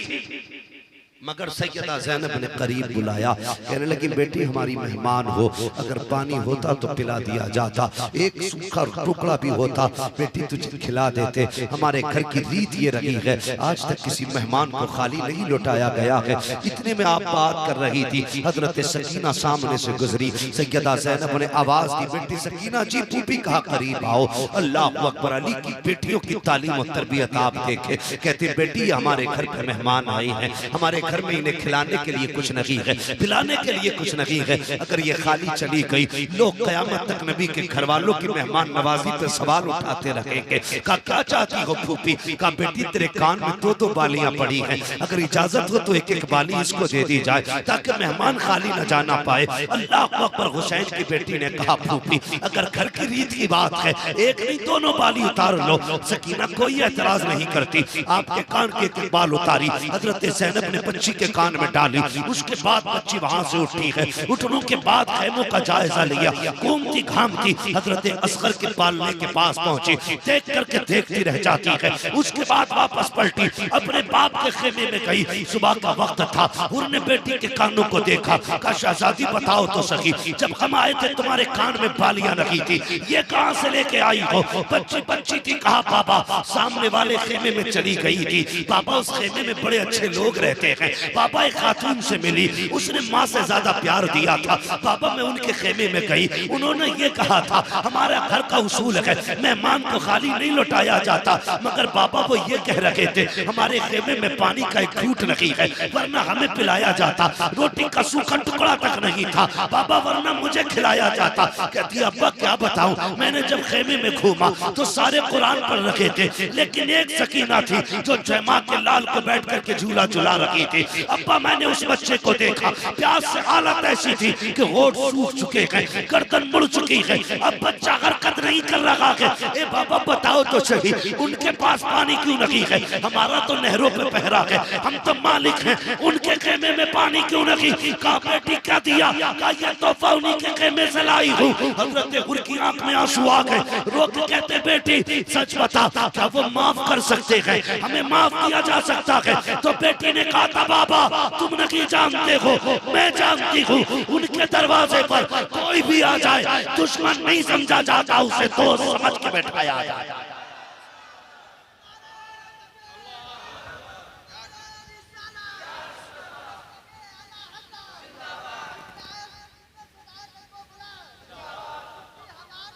मगर सैयदा ज़ैनब ने करीब बुलाया, कहने लगी बेटी हमारी मेहमान हो, अगर पानी होता तो पिला दिया जाता, एक सूखा टुकड़ा भी होता बेटी तुझे खिला देते। हमारे घर की रीत ये रही है, आज तक किसी मेहमान को खाली नहीं लौटाया गया है। इतने में आप बात कर रही थी, हजरत सकीना सामने से गुजरी। सैयदा ज़ैनब ने आवाज दी, बेटी सकीना जी तू भी कहा करीब आओ। अल्लाह अकबर, अली की बेटियों की तालीम और तरबियत आप देखे। कहते बेटी हमारे घर पे मेहमान आए हैं, हमारे घर में इन्हें खिलाने के लिए कुछ नहीं है, पिलाने के लिए कुछ नहीं है। अगर ये खाली चली गई, लोग कयामत तक नबी के घर वालों की मेहमान नवाजी पे सवाल उठाते रहेंगे। कहा क्या चाहती हो फूफी? कहा बेटी तेरे कान में 2-2 बालियां पड़ी हैं, अगर इजाजत हो तो एक-एक बाली इसको दे दी जाए ताकि मेहमान खाली न जाना पाए। अल्लाह अकबर। हुसैन की बेटी ने कहा फूफी अगर घर की रीत की बात है, एक नहीं 2 बाली उतार लो। सकीना कोई एतराज नहीं करती, आपके कान के 1 बाल उतारी, हजरत ज़ैनब ने बच्ची के कान में डाली। उसके बाद बच्ची वहां से उठी है। उठने के बाद खैमों का जायजा लिया, घूमती घामती हजरत असगर के पालने के पास पहुंची, देख करके देखती रह जाती है। उसके बाद वापस पलटी, अपने बाप के खेमे में गई। सुबह का वक्त था, उन्होंने बेटी के कानों को देखा। कहा शहजादी बताओ तो सही, जब हम आए थे तुम्हारे कान में बालियां रखी थी, ये कहां से लेके आई हो? बच्ची बच्ची थी। कहा पापा सामने वाले खेमे में चली गई थी, पापा उस खेमे में बड़े अच्छे लोग रहते हैं। पापा एक खातून से मिली, उसने माँ से ज्यादा प्यार दिया था। पापा मैं उनके खेमे में गई, उन्होंने ये कहा था हमारा घर का उसूल है मेहमान को खाली नहीं लौटाया जाता, मगर पापा वो ये कह रहे थे हमारे खेमे में पानी का एक घूंट नहीं है, वरना हमें पिलाया जाता। रोटी का सूखा टुकड़ा तक नहीं था पापा, वरना मुझे खिलाया जाता। कहती अब्बा क्या बताऊं, मैंने जब खेमे में घूमा तो सारे कुरान पढ़ रखे थे, लेकिन एक सकीना थी जो जयमा के लाल को बैठ करके झूला झुला रखी थी। अब्बा मैंने उस बच्चे को देखा, प्यास से हालत ऐसी थी कि होठ सूख चुके हैं, गर्दन मुड़ चुकी है, अब बच्चा हरकत नहीं कर रहा है। ए बाबा बताओ तो सही, उनके पास पानी क्यों नहीं है? हमारा तो नहरों पे पहरा है, हम तो मालिक हैं, उनके खेमे में पानी क्यों नहीं? कहा बेटी क्या दिया? कहा ये तोहफा उन्हीं के खेमे से लाई हूँ। हजरत हुर की आंख में आंसू आ गए, रो के कहते बेटी सच बता, क्या वो माफ कर सकते हैं? हमें माफ किया जा सकता है? तो बेटी ने कहा था बाबा तुम नहीं जानते हो, मैं जानती हूँ, उनके दरवाजे पर कोई भी आ जाए दुश्मन नहीं समझा जाता, उसे दोस्त समझ के बैठाया जाए।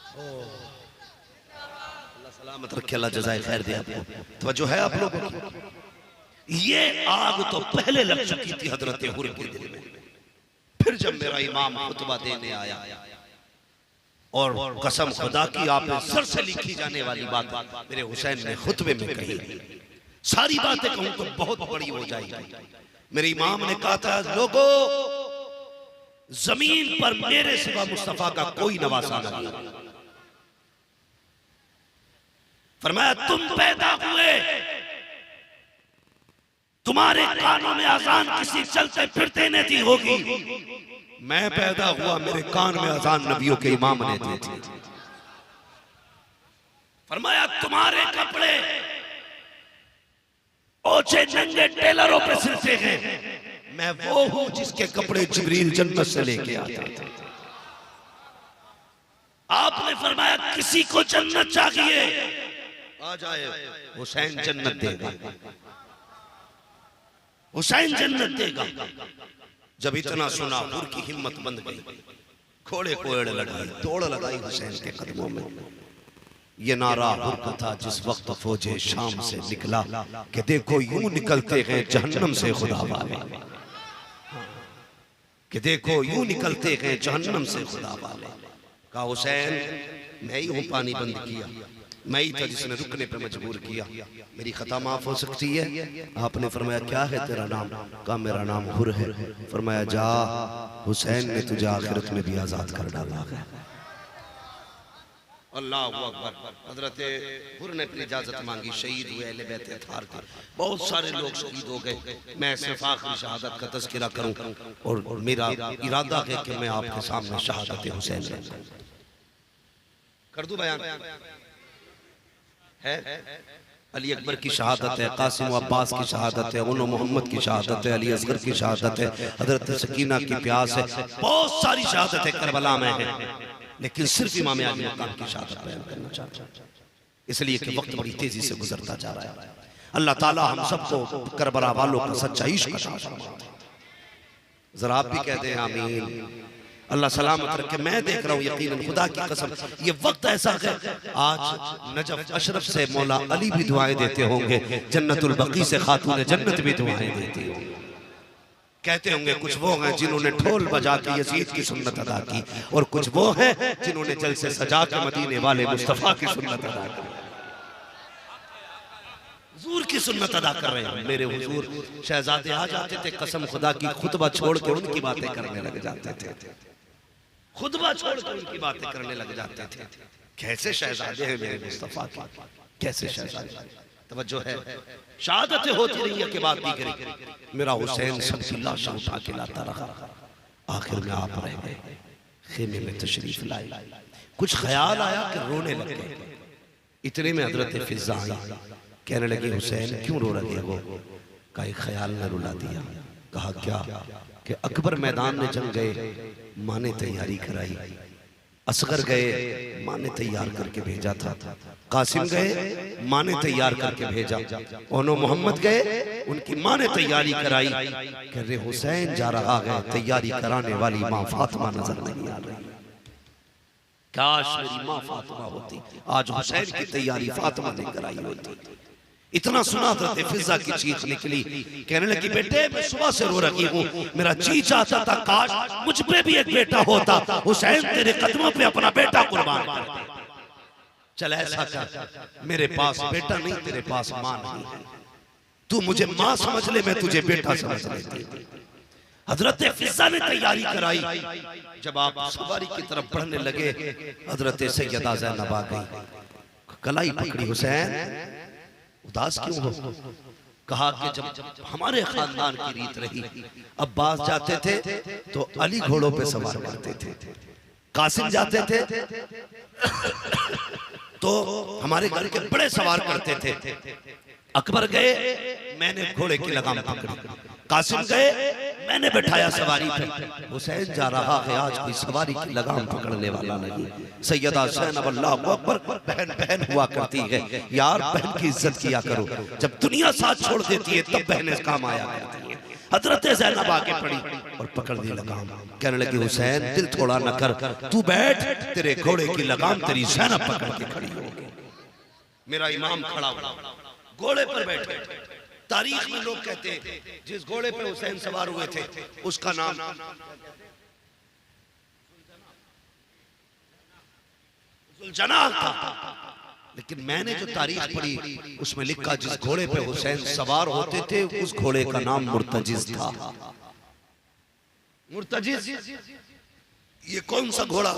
अल्लाह सलामत रखे, अल्लाह जज़ाए खैर दे आपको। तो जो है आप लोगों की ये आग तो पहले लग चुकी थी हजरत हुर के दिल में। फिर जब मेरा इमाम खुतबा देने आया और कसम खुदा की आपने सर से लिखी जाने वाली बात मेरे हुसैन ने खुतबे में कही, सारी बातें कहूं तो बहुत बड़ी हो जाएगी। मेरे इमाम ने कहा था, लोगों जमीन पर मेरे सिवा मुस्तफा का कोई नवासा नहीं। फरमाया तुम पैदा हुए, तुम्हारे कानों में अजान किसी चलते फिरते ने दी होगी, मैं पैदा हुआ मेरे कान में अजान नबियों के इमाम ने दी थी। फरमाया तुम्हारे कपड़े ओछे नंगे टेलरों पे सिलते हैं, मैं वो हूं जिसके कपड़े जिब्रील जन्नत से लेके आता था। आपने फरमाया किसी को जन्नत चाहिए आ जाए, हुसैन जन्नत देगा, हुसैन जन्नत देगा। जब इतना सुना हुर की हिम्मत बंद गई, घोड़े को एड़ लगाई, दौड़ लगाई हुसैन के कदमों में। ये नारा हुर का था जिस वक्त फौजे शाम से निकला कि देखो यूं निकलते हैं जहन्नम से खुदा वाले, कि देखो यूं निकलते हैं जहन्नम से खुदा वाले। कहा हुसैन मैं ही हूं पानी बंद किया, मैं ही था जिसने रुकने पे मजबूर किया, मेरी खता माफ हो सकती है। आपने फरमाया क्या है तेरा नाम? कहा मेरा नाम हुर है। फरमाया जा, हुसैन ने तुझे आखिरत में भी आजाद कर डाला है। अल्लाह अकबर। हजरत हुर ने अपनी इजाजत मांगी, शहीद हुए अहले बैत अतार के बहुत सारे लोग शहीद हो गए। मैं सिर्फ आखिरी शहादत का तज़किरा करूं और मेरा इरादा है कि मैं आपके सामने शहादत हुसैन कर दूं। बयान है अली अकबर की शहादत है, कासिम अब्बास की शहादत है, उन मोहम्मद की शहादत है, अली असगर की शहादत है, हजरत सकीना की प्यास है, बहुत सारी शहादतें करबला में है, लेकिन सिर्फ इमाम आली मकाम की शहादत बयान करना चाहता हूं, इसलिए कि वक्त बड़ी तेजी से गुजरता जा रहा है। अल्लाह ताला हम सबको करबला वालों का सच्चा इश्क अता फरमाए। जरा आप भी कहते हैं आमीन। अल्लाह सलामत रखे। मैं देख रहा हूँ यकीनन खुदा की कसम ये वक्त ऐसा है, आज नजफ अशरफ से मौला अली भी दुआएं देते होंगे, जन्नतुल बकी से खातून जन्नत भी दुआएं देती होंगी। कहते होंगे कुछ वो हैं जिन्होंने ढोल बजा के यजीद की सुन्नत अदा की, और कुछ वो हैं जिन्होंने जलसे सजा के मदीने वाले मुस्तफा की सुन्नत अदा की, हुजूर की सुन्नत अदा कर रहे हैं। मेरे हुजूर शहजादे आ जाते थे, कसम खुदा की खुतबा छोड़ के उनकी बातें करने लग जाते थे, खुतबा छोड़ के उनकी बातें करने लग जाते थे। कैसे शहजादे हैं मेरे मुस्तफा के, कैसे शहजादे। तवज्जो है, शहादतें होती रही है के बाद भी करी। मेरा हुसैन सबकी लाशें उठा के लाता रहा, आखिर में आप रह गए, खेमे में तशरीफ लाए। कुछ ख्याल आया कि रोने लगे, इतने में हजरत फिजा आई, कहने लगी हुसैन क्यों रो रहे हो? का एक ख्याल ने रुला दिया। कहा क्या? कि अकबर मैदान में जंग गए, माँ ने तैयारी कराई, असगर गए, माँ ने तैयार करके भेजा था, कासिम गए, माँ ने तैयार करके भेजा, ओनो मोहम्मद गए, उनकी माँ ने तैयारी कराई। कह रहे हुसैन जा रहा है, तैयारी कराने वाली माँ फातिमा नजर नहीं आ रही। काश मेरी माँ फातिमा होती, आज हुसैन की तैयारी फातिमा ने कराई होती। इतना सुना था फिजा की चीख निकली, कहने लगी बेटे मैं सुबह से रो रही हूँ, मेरा जी चाहता था काश मुझ पे भी एक बेटा होता, हुसैन तेरे कदमों पे अपना बेटा कुर्बान कर दे। चल ऐसा कर, मेरे पास बेटा नहीं, तेरे पास माँ नहीं है, तू मुझे माँ समझ ले, मैं तुझे बेटा समझ लेती। हजरत फिजा ने तैयारी कराई। जब आप सवारी की तरफ बढ़ने लगे, हजरत सैयदा ज़ैनब आ गई, कलाई पकड़ी, हुसैन उदास क्यों हो? कहा कि जब हमारे खानदान की रीत रही, अब्बास जाते थे तो अली घोड़ों पे सवार करते थे, कासिम जाते थे तो हमारे घर के बड़े सवार करते थे, अकबर गए मैंने घोड़े की लगाम पकड़ी, कासिम गए मैंने बैठाया सवारी पे, हुसैन जा रहा है आज कोई सवारी की लगाम पकड़ने वाला नहीं। सैयदा ज़ैनब अल्लाहु अकबर, बहन बहन हुआ करती है यार, बहन की इज्जत किया करो, जब दुनिया साथ छोड़ देती है तब बहनें काम आया करती है। हजरत ज़ैनब आके पड़ी और पकड़ दी लगाम। कहने लगी हुसैन दिल थोड़ा न कर, तू बैठ, तेरे घोड़े की लगाम तेरी ज़ैनब पकड़ के खड़ी होगी। मेरा इमाम खड़ा हुआ, घोड़े पर बैठे। तारीख में लोग कहते हैं जिस घोड़े पे हुसैन सवार हुए थे उसका नाम जुल्जनाह था, लेकिन मैंने जो तारीख पढ़ी उसमें लिखा जिस घोड़े पे हुसैन सवार होते थे उस घोड़े का नाम मुर्तजिज था। मुर्तजिज ये कौन सा घोड़ा?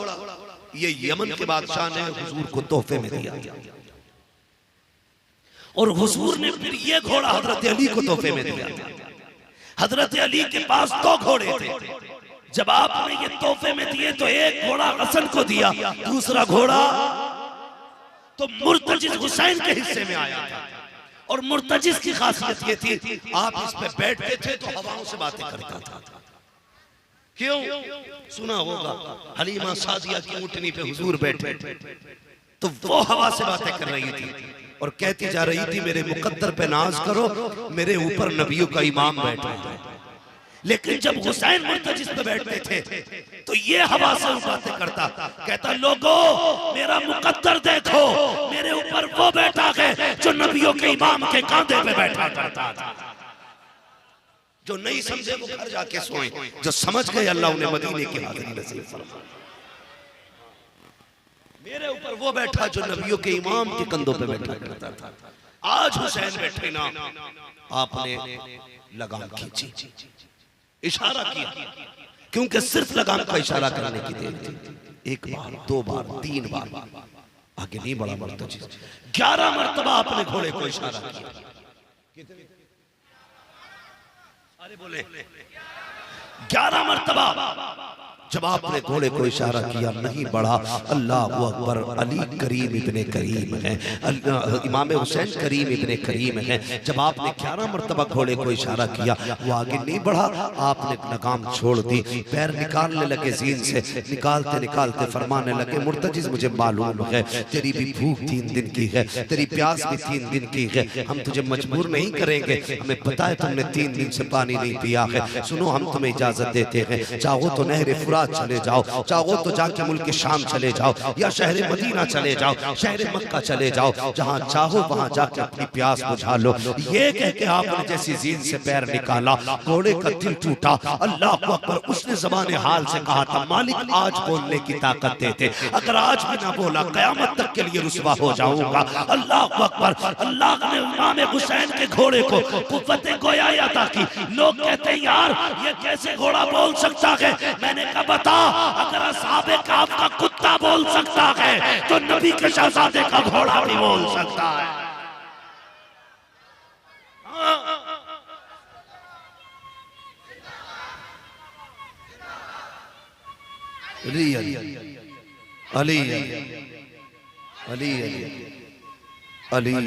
ये यमन के बादशाह ने हुजूर को तोहफे में दिया और हुजूर ने फिर ये घोड़ा हजरत अली को तोहफे में दिया। हजरत अली के पास 2 घोड़े थे। जब आपने ये तोहफे में दिए तो एक घोड़ा हसन को दिया, दूसरा घोड़ा तो मुर्तजिज हुसैन के हिस्से में आया था। और मुर्तजिज की खासियत ये थी आप इस पे बैठते थे तो हवाओं से बातें करता था। क्यों? सुना होगा हलीमा सादिया की ऊँटनी पे हुजूर बैठे तो वो हवा से बातें कर रही थी और कहती जा रही थी मेरे मुकद्दर पे नाज करो, मेरे ऊपर नबियों का इमाम बैठा है। लेकिन जब हुसैन मुर्तजिज पे बैठते थे तो ये हवा से बातें करता, कहता लोगों मेरा मुकद्दर देखो, मेरे ऊपर वो बैठा है जो नबियों के इमाम के कांधे पे बैठा करता था। जो नहीं समझे वो घर जाके सोए, जो समझ गए अल्लाह उन्हें मदीने की हाज़िरी नसीब फरमाए। मेरे ऊपर वो बैठा जो नबियों के इमाम के कंधों पे बैठा करता था। आज हुसैन बैठे ना, आपने लगाम खींची, इशारा किया, क्योंकि सिर्फ लगाम का इशारा करने की देर थी। 1 बार 2 बार 3 बार आगे नहीं बढ़ा मुर्तजिज। 11 मरतबा आपने घोड़े को इशारा किया। अरे बोले 11 मरतबा जब आपने घोड़े को इशारा किया नहीं बढ़ा। अल्लाह अकबर, अली करीम इब्ने करीम है, इमाम हुसैन करीम इब्ने करीम है। जब आपने 11 मरतबा घोड़े को इशारा किया वो आगे नहीं बढ़ा, आपने लगाम छोड़ दी, पैर निकालने लगे जीन से, निकालते निकालते फरमाने लगे मुर्तजिज मुझे मालूम है तेरी भी भूख 3 दिन की है, तेरी प्यास भी 3 दिन की है, हम तुझे मजबूर नहीं करेंगे, हमें पता है तुमने 3 दिन से पानी नहीं पिया है। सुनो हम तुम्हें इजाजत देते हैं, चाहो तो नहर फुरात चले जाओ, चाहो तो जाके मुल्क शाम चले जाओ या शहर मदीना चले जाओ, शहर मक्का चले जाओ, जहां चाहो वहां जाके अपनी प्यास बुझा लो। ये कह के आपने जैसी जीन से पैर निकाला घोड़े का दिल टूटा। अल्लाह अकबर, उसने ज़बान हाल से कहा था मालिक आज बोलने की ताकत देते, अगर आज भी ना बोला कयामत तक के लिए रुसवा हो जाऊंगा। अल्लाह अकबर, अल्लाह ने इमाम हुसैन के घोड़े को कुव्वत गोयाई अता की। लोग कहते हैं यार ये कैसे घोड़ा बोल सकता है? मैंने कहा बता, अगर असहाबे काफ का कुत्ता बोल सकता है तो नबी के शहजादे का घोड़ा भी बोल सकता है। अली अली अली अली अली अली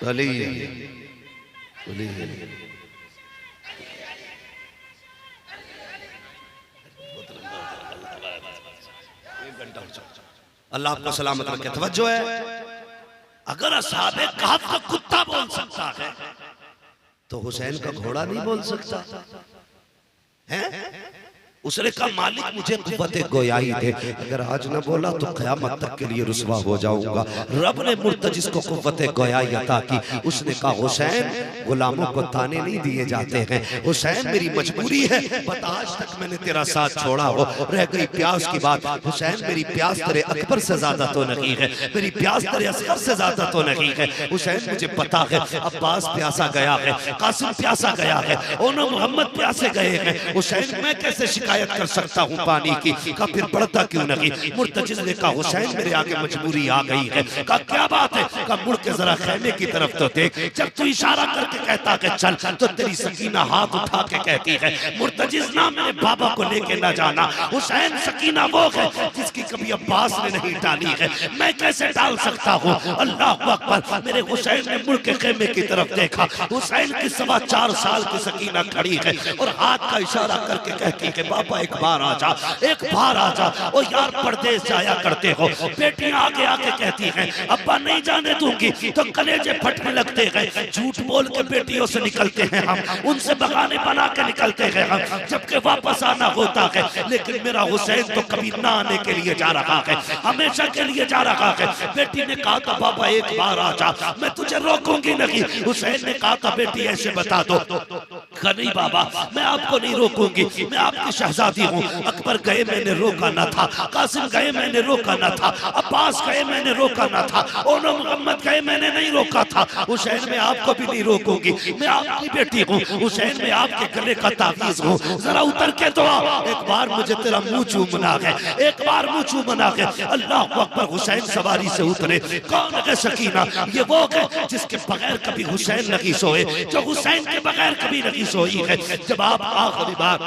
अली अली अल्लाह आपको सलामत रखे। तवज्जो है, अगर असहाबे कहफ का कुत्ता बोल सकता है तो हुसैन का घोड़ा नहीं बोल सकता है? उसने कहा मालिक मुझे कुव्वत गोयाई दे, अगर आज न बोला तो क़यामत तक के लिए रुसवा हो जाऊंगा। रब ने मुर्तजिज को कुव्वत गोयाई अता की। उसने कहा हुसैन गुलामों को ताने नहीं दिए जाते हैं, हुसैन मेरी मजबूरी है, बता आज तक मैंने तेरा साथ छोड़ा हो, रह गई प्यास की बात। हुसैन मेरी प्यास तेरे अकबर से ज्यादा तो नहीं है, मेरी प्यास तेरे असगर से ज्यादा तो नहीं है। हुसैन मुझे पता है अब्बास प्यासा गया है, कासिम प्यासा गया है, ओनो मोहम्मद प्यासे गए हैं, हुसैन मैं कैसे शिकायत कर सकता हूँ पानी की? का फिर बढ़ता क्यों नहीं? मुर्तजिज ने कहा हुसैन मेरे आगे मजबूरी आ गई है। का क्या बात है? का मुड़ के जरा खैमे की तरफ तो देख, जब तू इशारा करके कहता कि चल तो तेरी सकीना हाथ उठा के कहती है मुर्तजिज ना मेरे बाबा को लेके ना जाना। हुसैन सकीना वो है जिसकी कभी अब्बास ने नहीं डाली है, मैं कैसे डाल सकता हूँ? अल्लाह अकबर, मेरे हुसैन ने मुड़ के खैमे की तरफ देखा, हुसैन की 4.25 साल की सकीना खड़ी है और हाथ का इशारा करके कहती है पापा एक बार आ जा, एक बार आ जा। ओ यार परदेश जाया करते हो। बेटियां आगे आके कहती हैं अब्बा नहीं जाने दूंगी, तो कलेजे फटने लगते हैं। झूठ बोल के बेटियों से निकलते हैं हम, उनसे बहाने बना के निकलते हैं हम, जबकि वापस आना होता है। लेकिन मेरा हुसैन तो कभी ना आने के लिए जा रहा है, हमेशा के लिए जा रहा है। बेटी ने कहा था बाबा एक बार आ जा, मैं तुझे रोकूंगी नहीं। हुसैन ने कहा था बेटी ऐसे बता दो। नहीं बाबा मैं आपको नहीं रोकूंगी, मैं आपकी शहजादी हूँ। अकबर गए मैंने रोका ना था, कासिम गए मैंने रोका ना था, अब्बास गए मैंने रोका ना था, ओनो मोहम्मद गए मैंने नहीं रोका था। हुसैन मैं आपको भी नहीं रोकूंगी, मैं आपकी बेटी हूँ। हुसैन मैं आपके गले का तावीज हूँ, जरा उतर के तो एक बार मुझे तेरा मुंह चूमना है, एक बार मुंह चूमना है। अल्लाह अकबर। हुसैन सवारी से उतरे। कौन है सकीना? ये वो है जिसके बगैर कभी हुसैन नहीं सोए, जो हुसैन के बगैर कभी नहीं सोई है। जब आप आखिरी बार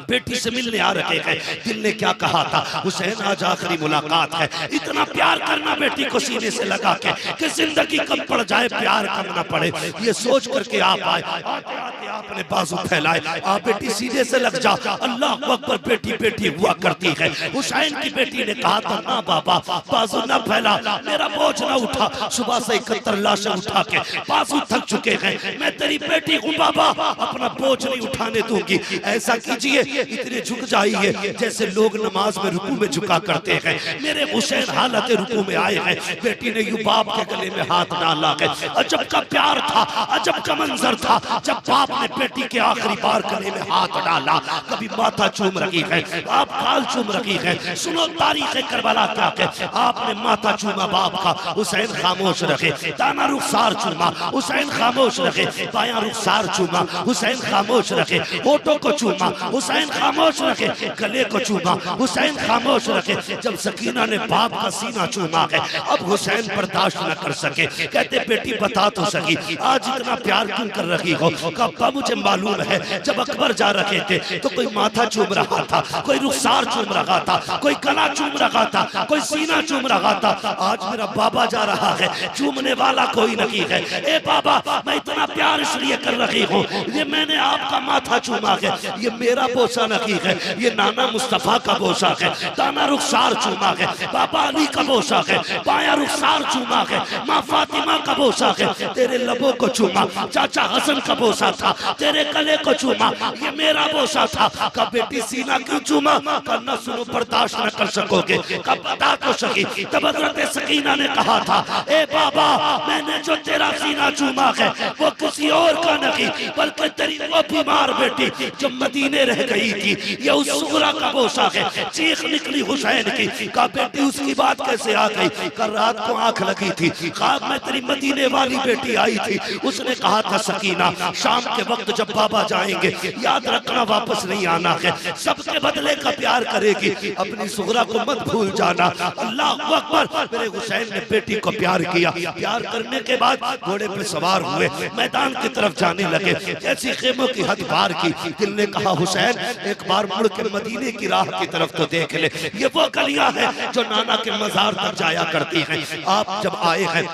बेटी से मिलने आ रहे हैं, दिल ने क्या कहा था? हुसैन आज आखिरी मुलाकात है। इतना प्यार करना बेटी को सीने से लगा के कि जिंदगी कम पड़ जाए प्यार कम ना पड़े, ये सोच करके आप आए। आते आते आपने बाजू फैलाए, आप बेटी सीने से लग जा। अल्लाह अकबर। बेटी बेटी हुआ करती है। हुसैन की बेटी ने कहा था ना बाबा बाजू ना फैला, मेरा बोझ ना उठा। सुबह से 71 लाशें उठा के बाजू थक चुके हैं, मैं तेरी बेटी हूँ बाबा, अपना बोझ नहीं उठाने दूंगी। ऐसा कीजिए इतने झुक जाइए जैसे लोग नमाज में रुकू में झुका करते हैं। मेरे हुसैन हालत रुकू में आए हैं। बेटी ने यूं बाप के गले में हाथ डाला है। अजब का प्यार था, अजब का मंजर था जब बाप ने बेटी के आखिरी बार गले में हाथ डाला। कभी माथा चूम रही है, आप गाल चूम रही है। सुनो तारीख करबला क्या है। आपने माथा चूमा बाप का, हुसैन खामोश रखे। दाना रुखसार चूमा, हुसैन खामोश रखे। बायां रुखसार चूमा, हुसैन खामोश रखे। होठों को चूमा, हुसैन खामोश रखे। गले को चूमा, हुसैन खामोश रखे। जब सकीना ने बाप का सीना चूमा है, अब हुसैन बर्दाश्त न कर सके। कहते बेटी बता तो सकी आज इतना प्यार क्यों कर रही हो? कब्बा मुझे मालूम है जब अकबर जा रहे थे तो कोई माथा चूम रहा था, कोई रुखसार चूम रहा था, कोई गला चूम रहा था, कोई सीना चूम रहा था। आज मेरा बाबा जा रहा है, चूमने वाला कोई नहीं है। ए बाबा मैं इतना प्यार इसलिए कर रही हूँ, ये मैंने आपका माथा चूमा है, ये मेरा बोसा नहीं है, ये नाना मुस्तफा का बोसा है। दाना रुखसार चूमा है, बाबा अली का बोसा है। बाया रुखसार चूमा है, माँ फातिमा का बोसा है। तेरे लबों को चूमा, चाचा हसन का बोसा था। तेरे गले को चूमा, ये मेरा बोसा था। का बेटी सीना क्यों चूमा? करना सुनो बर्दाश्त न कर सकोगे। कब बता तो सकी। तब हज़रत सकीना ने कहा था ए बाबा मैंने जो तेरा सीना चूमा है वो किसी और का नहीं बल्कि तेरी वो बीमार बेटी जो मदीने रह गई थी, ये उस सुगरा का बोसा है। चीख निकली हुसैन की। का बेटी उसकी बात कैसे आ गई? कल रात को आंख लगी थी, ख्वाब में तेरी मदीने वाली बेटी आई थी। उसने कहा था सकीना शाम के वक्त जब बाबा जाएंगे याद रखना वापस नहीं आना है, सबके बदले का प्यार करेगी, अपनी सुगरा को मत भूल जाना। अल्लाह अकबर। मेरे हुसैन ने बेटी को प्यार किया। प्यार करने के बाद घोड़े पे सवार हुए, मैदान की तरफ जाने लगे। जैसी खेमों की हद पार की, दिल ने कहा हुसैन एक बार मुड़ के मदीने की राह की तरफ तो देख ले, ये वो गलियां हैं जो नाना के मजार तक जाया करती हैं। आप जब आए हैं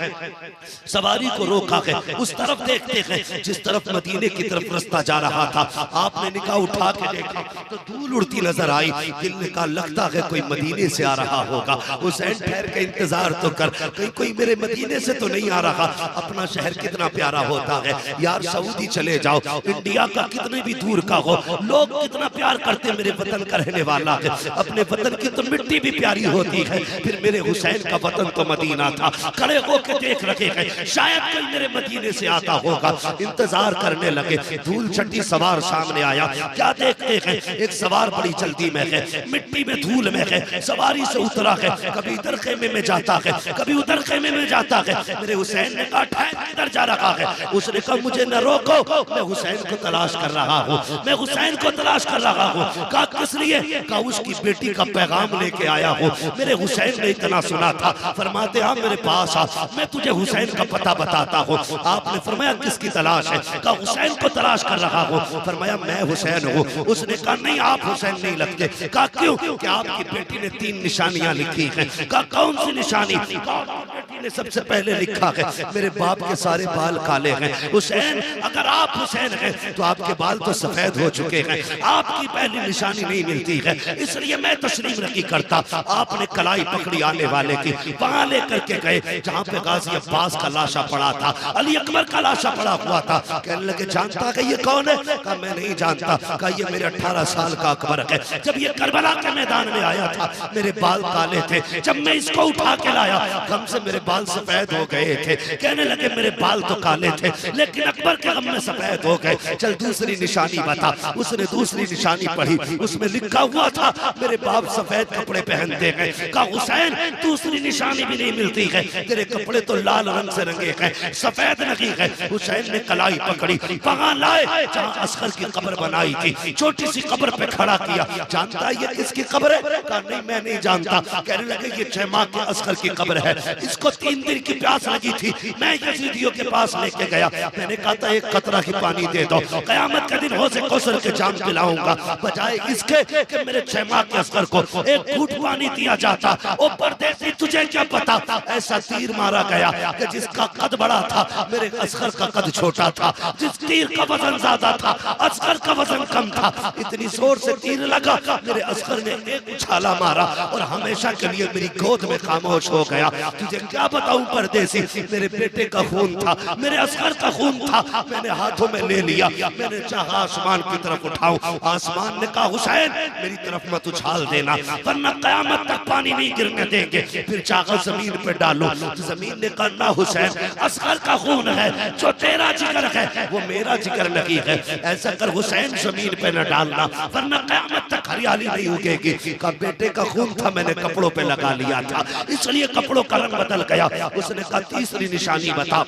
सवारी को रोका है, उस तरफ देखते हैं जिस तरफ मदीने की तरफ रास्ता जा रहा था। आपने निगाह उठा के देखा तो धूल उड़ती नजर आई। दिल ने कहा लगता है कोई मदीने से आ रहा होगा। हुसैन ठहर के इंतजार तो कर, कहीं कोई मेरे मदीने से तो नहीं आ रहा। अपना शहर कितना प्यारा होता है यार। सऊदी चले जाओ, इंडिया का कितने भी दूर का हो, लोग कितना प्यार करते मेरे वतन का रहने वाला है। अपने वतन की तो मिट्टी भी प्यारी होती है। फिर मेरे हुसैन का वतन तो मदीना था। खड़े होकर देख रखे हैं शायद कोई मेरे मदीने से आता होगा। इंतजार करने लगे। धूल छठी सवार सामने आया। क्या देखते हैं? एक सवार बड़ी जल्दी में है, मिट्टी में धूल में है, सवारी से उतरा है, कभी इधर खेमे में जाता है, कभी उधर खेमे में जाता है। मेरे हुसैन ने कहा ठहर किधर जा रहा है? उसने कहा मुझे न रोको, मैं हुसैन को तलाश कर रहा हूँ, मैं हुसैन को तलाश कर रहा हूँ। कहा किस लिए? कहा उसकी बेटी का पैगाम लेके आया हूँ। मेरे हुसैन ने इतना सुना था, फरमाते हाँ मेरे पास आ, मैं तुझे हुसैन का पता बताता हूँ। आपने फरमाया किसकी तलाश है? कहा हुसैन को तलाश कर रहा हूँ। फरमाया मैं हुसैन हूँ। उसने कहा नहीं आप हुसैन नहीं लगते। कहा क्यों? कि आपकी बेटी ने 3 निशानियां लिखी हैं। कहा कौन सी निशानी? बेटी ने सबसे पहले लिखा है मेरे बाप के सारे बाल काले हैं। हुसैन अगर आप हुसैन हैं तो आपके बाल तो सफेद हो चुके हैं, आपकी पहली निशानी नहीं मिलती है, इसलिए मैं तस्लीम नहीं करता। आपने कलाई पकड़ी आने वाले की, वहां लेकर के गए जहां पे गाजी अब्बास का लाशा पड़ा था, अली अकबर का लाशा पड़ा हुआ था। कहने लगे जानता है ये कौन है? कहा मैं नहीं जानता। कहा ये मेरे 18 साल का अकबर है। जब ये करबला के मैदान में आया था मेरे बाल काले थे, जब मैं इसको उठा के लाया गम से मेरे बाल सफेद हो गए थे। कहने लगे मेरे बाल तो काले थे लेकिन अकबर के गम में सफेद हो गए। चल दूसरी निशानी बता। उसने दूसरी निशानी पढ़ी, उसमें लिखा हुआ था मेरे बाप सफेद कपड़े पहनते हैं। कहा हुसैन दूसरी निशानी भी नहीं मिलती है, तेरे कपड़े तो लाल रंग से रंगे हैं, सफेद नहीं है। हुसैन ने कलाई पकड़ी, वहां लाए जहां असगर की कब्र बनाई थी, छोटी सी कब्र पे खड़ा किया। जानता ये किसकी कब्र है? कहा नहीं मैं नहीं जानता। कहने लगे ये 6 माह के असगर की कब्र है, इसको 3 दिन की प्यास लगी थी, मैं यजीदियों के पास लेके गया, मैंने कहा था एक कतरा ही पानी दे दो, कयामत का दिन हो से कौसर के जाम पिलाऊंगा। बजाय इसके कि मेरे 6 माह के असगर को एक घूंट पानी दिया जाता। ओ परदेसी तुझे क्या पता ऐसा तीर मारा गया कि जिसका कद बड़ा था मेरे असगर का कद छोटा था, जिस तीर का वजन ज्यादा था असगर का वजन कम था। इतनी जोर से तीर लगा मेरे असगर ने एक उछाला मारा और हमेशा के लिए मेरी गोद में खामोश हो गया। तुझे क्या बताऊं परदेसी, मेरे बेटे का खून था, मेरे असगर का खून था, मैंने हाथों में ले लिया, मैंने चाहा आसमान की तरफ उठाऊं। आसमान ने कहा हुसैन मेरी तरफ मत उछाल देना वरना कयामत तक पानी नहीं गिरने देंगे। फिर चाहा जमीन पे डालो, तो जमीन ने कहा ना हुसैन असगर का खून है, जो तेरा जिगर है वो मेरा जिगर नहीं है, ऐसा कर हुसैन जमीन पे न डालना वरना कयामत तक हरियाली नहीं उगेगी। का बेटे का खून था मैंने कपड़ों पे लगा लिया था इसलिए कपड़ों का रंग बदल गया। उसने कहा तीसरी निशानी बता।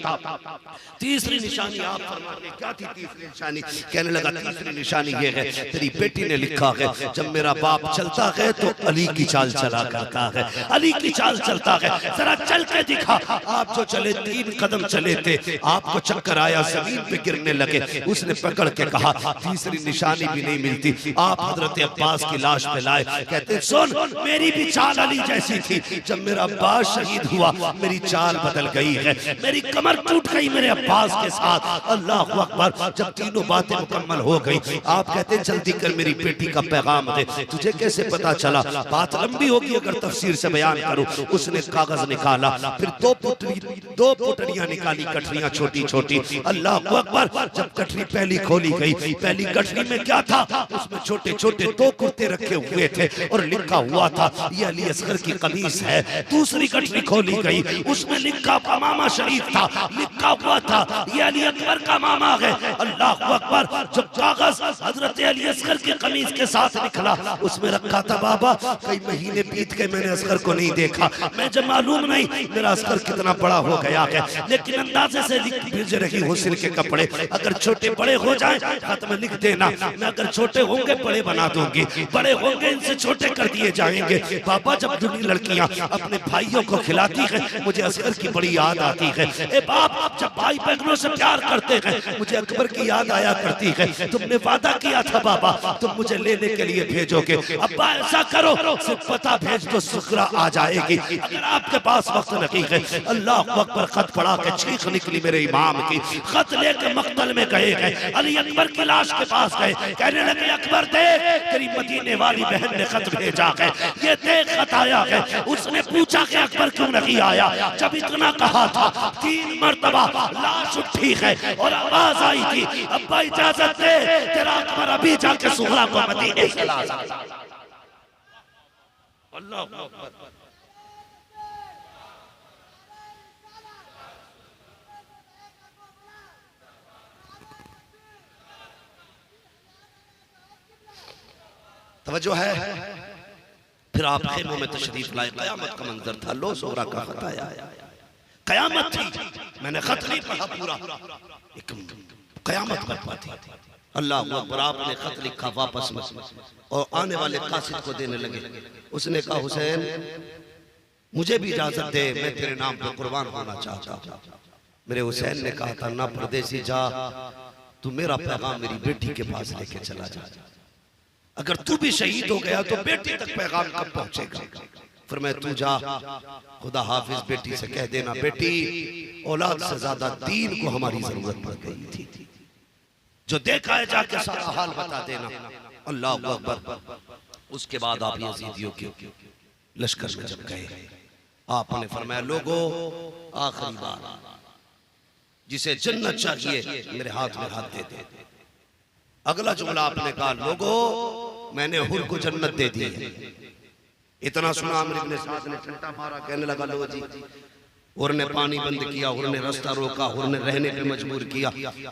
तीसरी निशानी आप फरमाइए क्या थी तीसरी निशानी? कहने लगा तीसरी निशानी ये है तेरी बेटी ने लिखा है जब मेरा बाप चलता है तो अली की चाल चला करता है, अली की चाल चलता है, जरा चल के दिखा। आप जो चले 3 कदम चले थे आपको चक्कर आया, जमीन पे गिरने लगे। उसने पकड़ के कहा तीसरी निशानी भी नहीं मिलती। आप हजरत अब्बास की लाश पे लाए, कहते सुन मेरी भी चाल अली जैसी थी, जब मेरा अब्बास शहीद हुआ मेरी चाल बदल गई है, मेरी कमर टूट गई मेरे अब्बास के साथ। अल्लाह अकबर। जब तीनों बातें मुकम्मल हो गई आप कहते जल्दी कर मेरी बेटी का पैगाम दे। तुझे कैसे पता चला? बात लंबी होगी अगर तफसीर से बयान करूं। उसने कागज निकाला, फिर 2 पुटड़ियां निकाली, कटरियां छोटी छोटी। अल्लाह अकबर। जब कटरी पहली खोली गई, पहली कटरी में क्या था? उसमें छोटे छोटे 2 कुर्ते रखे हुए थे और लिखा हुआ था ये अली असगर की कमीज है। दूसरी कटरी खोली गई, उसमें लिखा मामा शरीफ था, लिखा हुआ था ये अली अकबर का मामा है। अल्लाह अकबर। जब कागज हजरत अली असगर की कमीज के साथ निकला उसमें रखा था बाबा कई महीने बीत गए मैंने असगर को नहीं देखा, मैं जब मालूम नहीं मेरा असगर कितना बड़ा हो गया है, लेकिन अंदाजे से भेज रही हुस्न के कपड़े, अगर छोटे बड़े हो जाएं हाथ में लिख देना, मैं अगर छोटे होंगे बड़े बना दूंगी, बड़े होंगे इनसे छोटे कर दिए जाएंगे। बाबा जब दुनी लड़कियां अपने भाइयों को खिलाती हैं मुझे असगर की बड़ी याद आती है। ए बाप जब भाई बहनों से प्यार करते हैं मुझे अकबर की याद आया करती है। तुमने वादा किया था बाबा तुम मुझे लेने के लिए भेजोगे, अब्बा ऐसा करो सिर्फ पता भेज दो सुखरा आ जाएगी। अगर आपके पास वक्त नहीं है, अल्लाह अकबर। खत पढ़ा के चीख निकली मेरे इमाम की। खत लेकर मक्तल में गए हैं, अली अकबर की लाश के पास गए, कहने लगे अकबर देख तेरी मदीने वाली बहन ने खत भेजा है, ये देख खत आया है। उसने पूछा कि अकबर क्यों नहीं आया? जब इतना कहा था 3 मरतबा लाश उठी है और आवाज आई थी अब्बा इजाजत दे तेरा अकबर अभी जाके सुहरा को मदीने से ला। अल्लाह अकबर। तवज्जो है। फिर आप खेमों में तशरीफ लाए, कयामत का मंजर था, लो सोहरा का खत आया, कयामत थी। मैंने खत नहीं पढ़ा पूरा, एक कयामत बरपा थी। अल्लाह अकबर। आपने खत लिखा वापस में और आने वाले कासिद को देने लगे। उसने कहा हुसैन मुझे भी इजाजत दे, मैं तेरे नाम पे कुर्बान होना चाहता हूं। मेरे हुसैन ने कहा था ना परदेसी जा, तू मेरा पैगाम मेरी बेटी के पास लेके चला जा, अगर तू भी शहीद हो गया तो बेटी तक पैगाम कब पहुंचेगा? फरमाया तू जा, खुदा हाफिज बेटी से कह देना बेटी औलाद से ज्यादा दीन को हमारी जरूरत पड़ गई थी, जो देखा है जाके सारा हाल बता देना। अल्लाह अकबर। उसके बाद आप यजीदियों के लश्कर में जब गए, आपने फरमाया लोगों आखिरी बार जिसे जन्नत चाहिए मेरे हाथ में हाथ दे दे। अगला जुमला आपने कहा लोगों मैंने हुर को जन्नत दे दी है। इतना सुना अमर इब्न साद ने टंटा मारा, कहने लगा लो जी, हुर ने पानी बंद किया, हुर ने रास्ता रोका, हुर ने रहने पे मजबूर किया,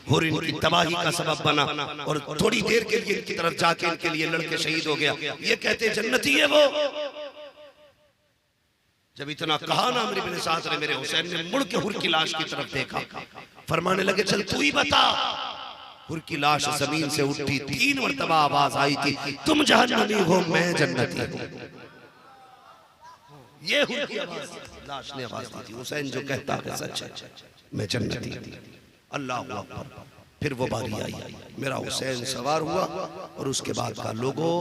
हुर इनकी तबाही का सबब बना और थोड़ी देर के लिए इनकी तरफ जाके इनके लिए लड़के शहीद हो गया। ये कहते जन्नती है वो। जब इतना कहा ना अमर इब्न साद ने, मेरे हुसैन ने मुड़ के हुर की लाश की तरफ देखा, फरमाने लगे चल तू ही बता। हुर की लाश जमीन से उठी, 3 मरतबा आवाज आई थी तुम जहन्नमी हो मैं जन्नती हूं। ये हुर की आवाज, लाश ने आवाज दी थी। हुसैन जो कहता है सच है, मैं जन्नती हूं। अल्लाह अकबर। फिर वो बारी आई, मेरा हुसैन सवार हुआ और उसके बाद कहा लोगों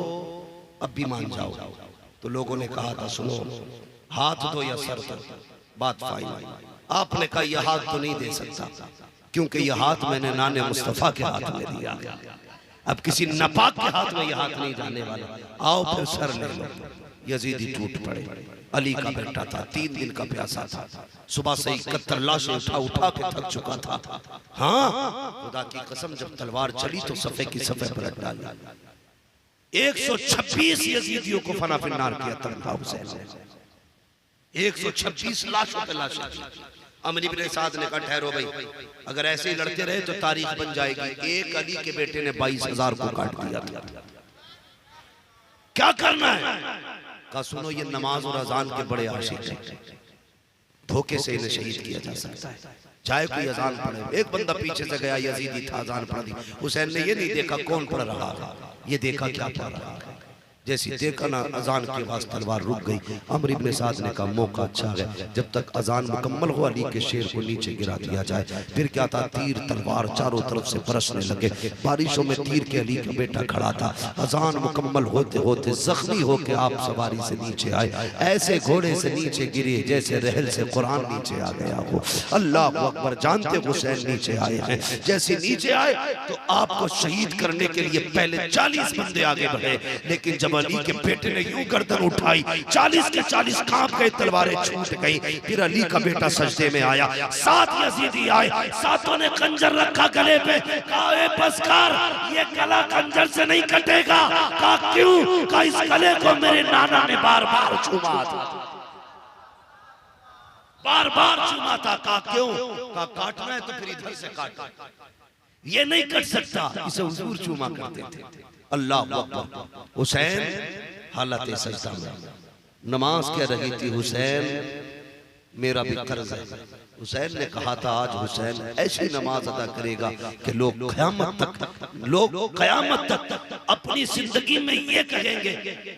अब भी मान जाओ। तो लोगों ने कहा था सुनो हाथ दो या सर दो, बात फाइनल। आपने कहा यह हाथ तो नहीं दे सकता क्योंकि यह हाथ मैंने नाने मुस्तफा के हाथ में दिया, अब किसी नापाक के हाथ में यह हाथ नहीं जाने वाला। आओ फिर सर ले लो। यजीदी टूट पड़े। अली का बेटा था, 3 दिन का प्यासा था, सुबह से 71 लाशें उठा उठा के थक चुका था। हाँ खुदा की कसम जब तलवार चली तो सफे की सफे पलट डाली। 126 यजीदियों को फना फिन्नार किया तनहा हुसैन ने। 126 लाशों पे लाशें। अमर इब्न साद ने कहा ठहरो भाई, अगर ऐसे ही लड़ते रहे तो तारीख बन जाएगी। एक अली के बेटे ने 22,000 को काट दिया था, क्या करना है? कहा सुनो ये नमाज और अजान के बड़े आशिक हैं, धोखे से इन्हें शहीद किया जा सकता है, चाहे कोई अजान पढ़े। एक बंदा पीछे से गया, यजीदी था, अजान पढ़ दी। हुसैन ने ये नहीं देखा कौन पढ़ रहा था, ये देखा क्या पढ़ रहा है। जैसी देखा ना अजान के बाद तलवार रुक गई। अमर इब्न साद ने कहा मौका अच्छा है, जब तक अजान मुकम्मल हो अली के शेर को नीचे गिरा दिया जाए। फिर क्या था, तीर तलवार चारों तरफ से बरसने लगे। बारिशों में तीर के अली का बेटा खड़ा था। अजान मुकम्मल होते होते जख्मी होके आप सवारी से नीचे आए, ऐसे घोड़े से नीचे गिरे जैसे रहल से कुरान नीचे आ गया हो। अल्लाह अकबर। जानते हुसैन नीचे आए हैं, जैसे नीचे आए तो आपको शहीद करने के लिए पहले 40 बंदे आगे बढ़े, लेकिन जब अली के बेटे ने यूं गर्दन उठाई 40 के 40 कांप गए, तलवारें छूट गई। फिर अली का बेटा सजदे में आया, 7 यजीदी आए, 7 ने खंजर रखा गले पे। कहा ए बस कर, ये गला खंजर से नहीं कटेगा। कहा क्यों? कहा इस गले को मेरे नाना ने बार बार चूमा था, बार बार चूमा था। कहा क्यों? कहा काटना है तो फिर इधर से काट, ये नहीं कट सकता, इसे हुजूर चूमा करते थे। अल्लाह अकबर। हुसैन हालत सजदा में नमाज कह रही थी, हुसैन मेरा भी कर्ज है। हुसैन ने कहा था आज हुसैन ऐसी नमाज अदा करेगा कि लोग क़यामत तक अपनी जिंदगी में ये कहेंगे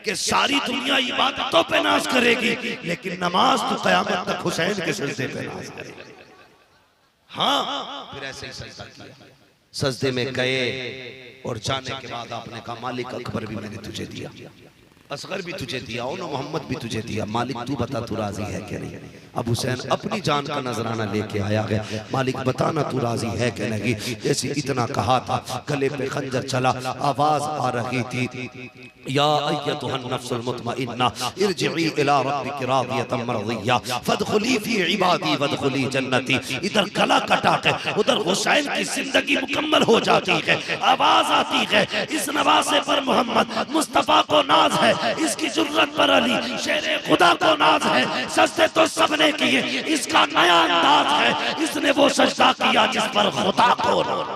कि सारी दुनिया इबादतों पे नाज करेगी, लेकिन नमाज तो क़यामत तक हुसैन के सजदे पे नाज करेगी। हाँ फिर ऐसे ही सजदा किया, सजदे में गए और जाने के बाद आपने कहा मालिक अकबर भी मैंने तुझे दिया, असगर भी तुझे दिया, मोहम्मद भी तुझे दिया, मालिक तू बता तू राजी है कि नहीं। अब हुसैन अपनी जान का नजराना लेके आया गया, मालिक बताना तू राजी है कि नहीं। जैसे इतना कहा था गले पे खंजर चला, आवाज आ रही थी या अय्यतुहन नफ्सुल मुतमइन्ना इरजिई इला रब्बिक रादियतम मरदिया फदखुली फी इबादी वदखुली जन्नती। इधर गला कटा है, उधर हुसैन की जिंदगी मुकम्मल हो जाती है। आवाज आती है इस नवासे पर मोहम्मद मुस्तफा को नाज है, इसकी जुर्रत पर अली शेरे खुदा को नाज है। सजदे तो सबने किए, इसका नया अंदाज है, इसने वो सजदा किया जिस पर खुदा को नाज।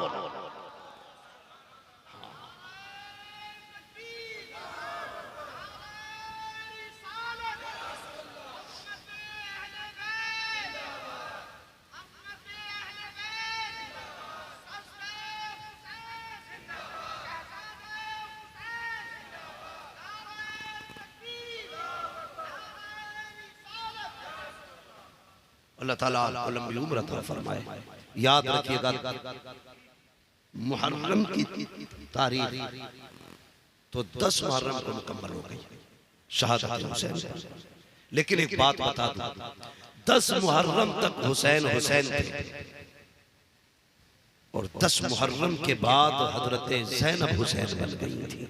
अल्लाह ताला लंबी उम्र अता फरमाए। याद रखिएगा मुहर्रम की तारीख तो 10 मुहर्रम को मुकम्मल हो गई शहादत हुसैन पर। लेकिन एक बात बता दूं, 10 मुहर्रम तक हुसैन हुसैन थे और 10 मुहर्रम के बाद हजरत ज़ैनब हुसैन बन गई थी।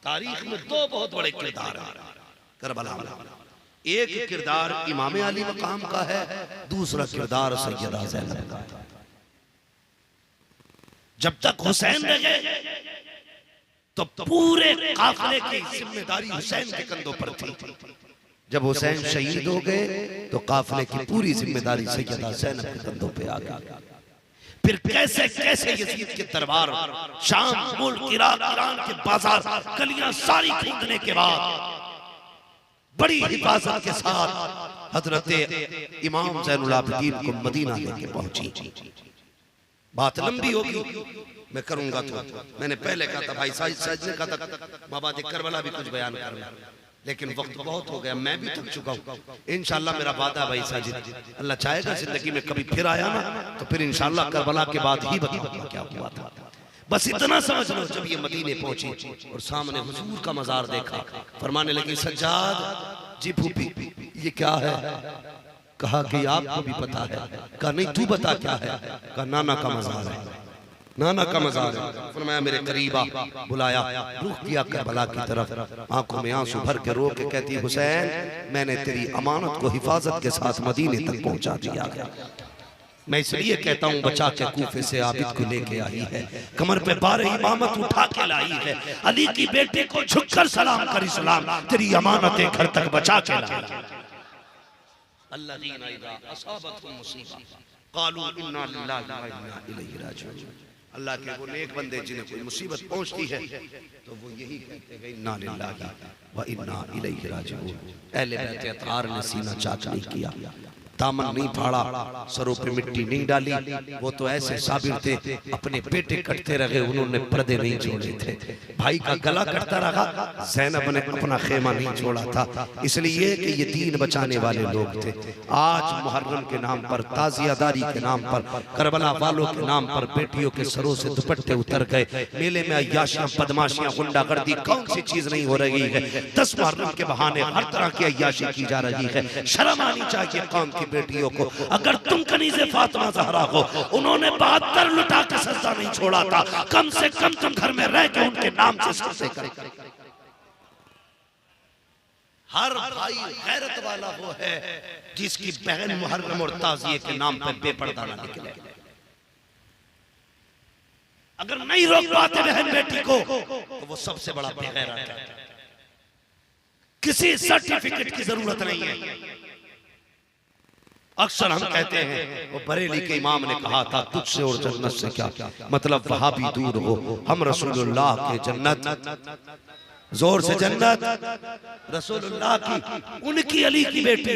तारीख में दो बहुत बड़े किरदार हैं करबला में। एक किरदार इमाम अली मकाम का है, दूसरा किरदार सैयदा ज़ैनब का है। जब तक हुसैन रहे तो पूरे काफिले की जिम्मेदारी हुसैन के कंधों पर थी। जब हुसैन शहीद हो गए तो काफिले की पूरी जिम्मेदारी सैयदा ज़ैनब के कंधों पे आ गई। फिर कैसे कैसे यजीद के दरबार, शाम, मुल्क, इराक, ईरान के बाजार, गलियां सारी खरीदने के बाद बड़ी हिफाजत के साथ हजरत इमाम ज़ैनुल आबिदीन को मदीना लेके पहुंची। बात लंबी होगी, मैं करूंगा तो मैंने पहले कहा था भाई साजिद ने कहा था बाबा जी करबला भी कुछ बयान करना, लेकिन वक्त बहुत हो गया, मैं भी थक चुका हूँ। इंशाल्लाह मेरा वादा भाई साजिद, अल्लाह चाहेगा जिंदगी में कभी फिर आया ना तो फिर इंशाल्लाह करबला के बाद ही बताऊंगा क्या हुआ था। बस इतना समझ लो, जब ये मदीने पहुंची और सामने हुजूर का मजार देखा, फरमाने लगी सज्जाद जी फूफी ये क्या है? कहा कि आपको भी पता है। कहा नहीं तू बता क्या है? कहा नाना का मजार है, नाना का मजार है। फरमाया मेरे करीब आ, बुलाया, रुख किया करबला की तरफ, आंखों में आंसू भर के रो के कहती हुसैन मैंने तेरी अमानत को हिफाजत के साथ मदीने तक पहुंचा दिया गया। मैं इसलिए कहता हूँ बचा के कूफे से आबिद को लेके आई है, कमर पे बारह इमामत उठा के लाई है, अली की बेटे को झुककर सलाम करी सलाम, तेरी अमानतें घर तक बचा के लाई। अल्लाज़ीना इज़ा असाबतहुम मुसीबा क़ालू इन्ना लिल्लाहि व इन्ना इलैहि राजिऊन। अल्लाह के वो नेक बंदे जिन्हें कोई मुसीबत पहुंचती है तो वो यही कहते हैं इन्ना लिल्लाहि व इन्ना इलैहि राजिऊन। अहले बैत अतहार ने सीना चाक नहीं किया, दामन नहीं फाड़ा, सरों पे मिट्टी नहीं डाली। वो तो ऐसे साबिर थे, अपने पेटे कटते रहे, उन्होंने पर्दे नहीं छोड़े थे। भाई का गला कटता रहा, ज़ैनब ने अपना खेमा नहीं छोड़ा था, इसलिए कि ये दीन बचाने वाले लोग थे। आज मुहर्रम के नाम पर, ताज़ियादारी के नाम पर, करबला वालों के नाम पर बेटियों के सरों से दुपट्टे उतर गए। मेले में अय्याशियां, बदमाशियां, गुंडागर्दी कौन सी चीज नहीं हो रही है? 10 मुहर्रम के बहाने हर तरह की अय्याशी की जा रही है। शर्म आनी चाहिए कौम की बेटियों को। अगर तुम कनीज़े फातिमा ज़हरा हो, उन्होंने 72 लुटा के सजदा नहीं छोड़ा था, कम से कम तुम घर में रह के उनके नाम से सजदे करो। हर भाई गैरत वाला वो है जिसकी बहन मुहर्रम और ताज़िये के नाम पर बेपर्दा ना निकले। अगर नहीं रोक पाते बहन बेटी को तो वो सबसे बड़ा बेगैरत है। किसी सर्टिफिकेट की जरूरत नहीं है। अक्सर हम कहते हैं वो बरेली के इमाम ने कहा था तुझसे और जन्नत से क्या मतलब, वहां भी दूर हो, हम रसूलुल्लाह के जन्नत, जोर से जन्नत रसूलुल्लाह की, उनकी अली की बेटी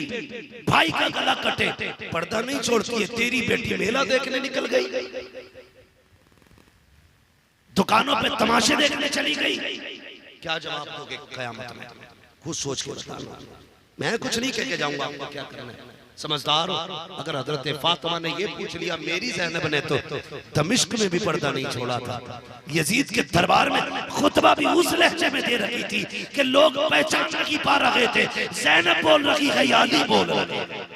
भाई का गला कटे पर्दा नहीं छोड़ती है, तेरी बेटी मेला देखने निकल गई, दुकानों पे तमाशे देखने चली गई, क्या जवाब दोगे कयामत में? खुद सोच के बताना। मैं कुछ नहीं कह के जाऊंगा आपको क्या करना है, समझदार हो। अगर हजरत फातिमा ने ये पूछ लिया मेरी ज़ैनब ने तो दमिश्क में भी पर्दा नहीं छोड़ा था, यजीद के दरबार में खुतबा भी उस लहजे में दे रही थी कि लोग पहचान नहीं पा रहे थे, ज़ैनब बोल रही है या अली बोल रहे हैं।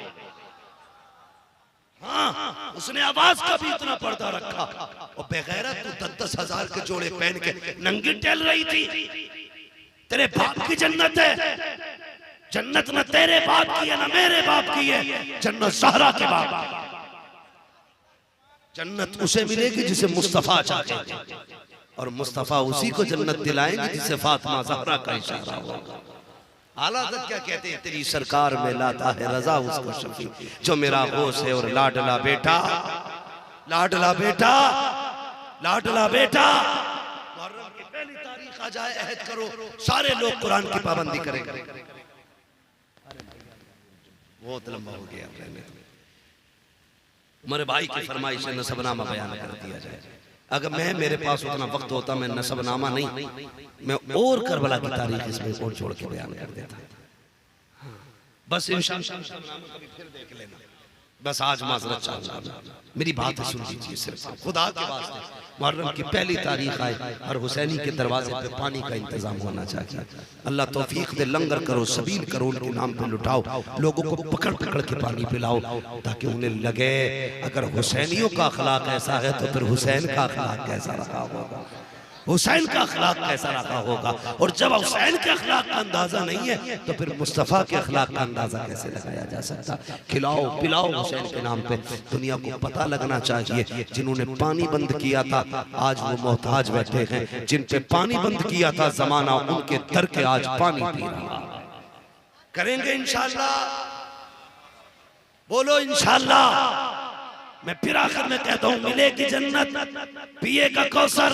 हाँ, उसने आवाज का भी इतना पर्दा रखा और बेगैरत तो 10-10 हजार के जोड़े पहन के नंगी टहल रही थी। तेरे बाप की जन्नत है, जन्नत न तेरे बाप की है न मेरे बाप की है, जन्नत ज़हरा के बाप। जन्नत उसे मिलेगी जिसे मुस्तफा चाहे, और मुस्तफा उसी को जन्नत दिलाएंगे जिसे फातिमा ज़हरा का इशारा होगा। आला हज़रत क्या कहते हैं, तेरी सरकार में लाता है रजा उसको शफी, जो मेरा होश है और लाडला बेटा, लाडला बेटा, लाडला बेटा। मुहर्रम की पहली तारीख आ जाए, अहद करो सारे लोग कुरान की पाबंदी करेंगे। बहुत लंबा हो गया, मेरे भाई की फरमाइश है नसबनामा बयान कर दिया जाए। अगर मेरे पास उतना वक्त होता मैं नसबनामा नहीं, मैं और करबला की तारीख इसमें और छोड़ के बयान कर देता। बस इंशाअल्लाह कभी फिर देख लेना। बस आज माजरत चाहूंगा, मेरी बात सुन लीजिए सिर्फ खुदा के वास्ते। मुहर्रम की पहली तारीख आए और हुसैनी के दरवाजे पे पानी का इंतजाम होना चाहिए। अल्लाह तौफीक दे, लंगर करो, सबील करो, उनके नाम पे लुटाओ, लोगों को पकड़ पकड़ के पानी पिलाओ, ताकि उन्हें लगे अगर हुसैनियों का अखलाक ऐसा है तो फिर हुसैन का अखलाक कैसा रहा होगा, हुसैन का अखलाक कैसा रहा होगा। और जब हुसैन के अखलाक का अंदाजा नहीं है तो फिर मुस्तफ़ा के अखलाक का अंदाजा कैसे लगाया जा सकता। खिलाओ पिलाओ हुसैन के नाम पे, दुनिया को पता लगना चाहिए जिन्होंने पानी बंद किया था आज वो मोहताज बैठे हैं, जिन पे पानी बंद किया था जमाना उनके दर के आज पानी पी रहा। करेंगे इंशाअल्लाह, बोलो इंशाअल्लाह। मैं फिर आखिर में कहता हूं, मिलेगी जन्नत, पिएगा कौसर,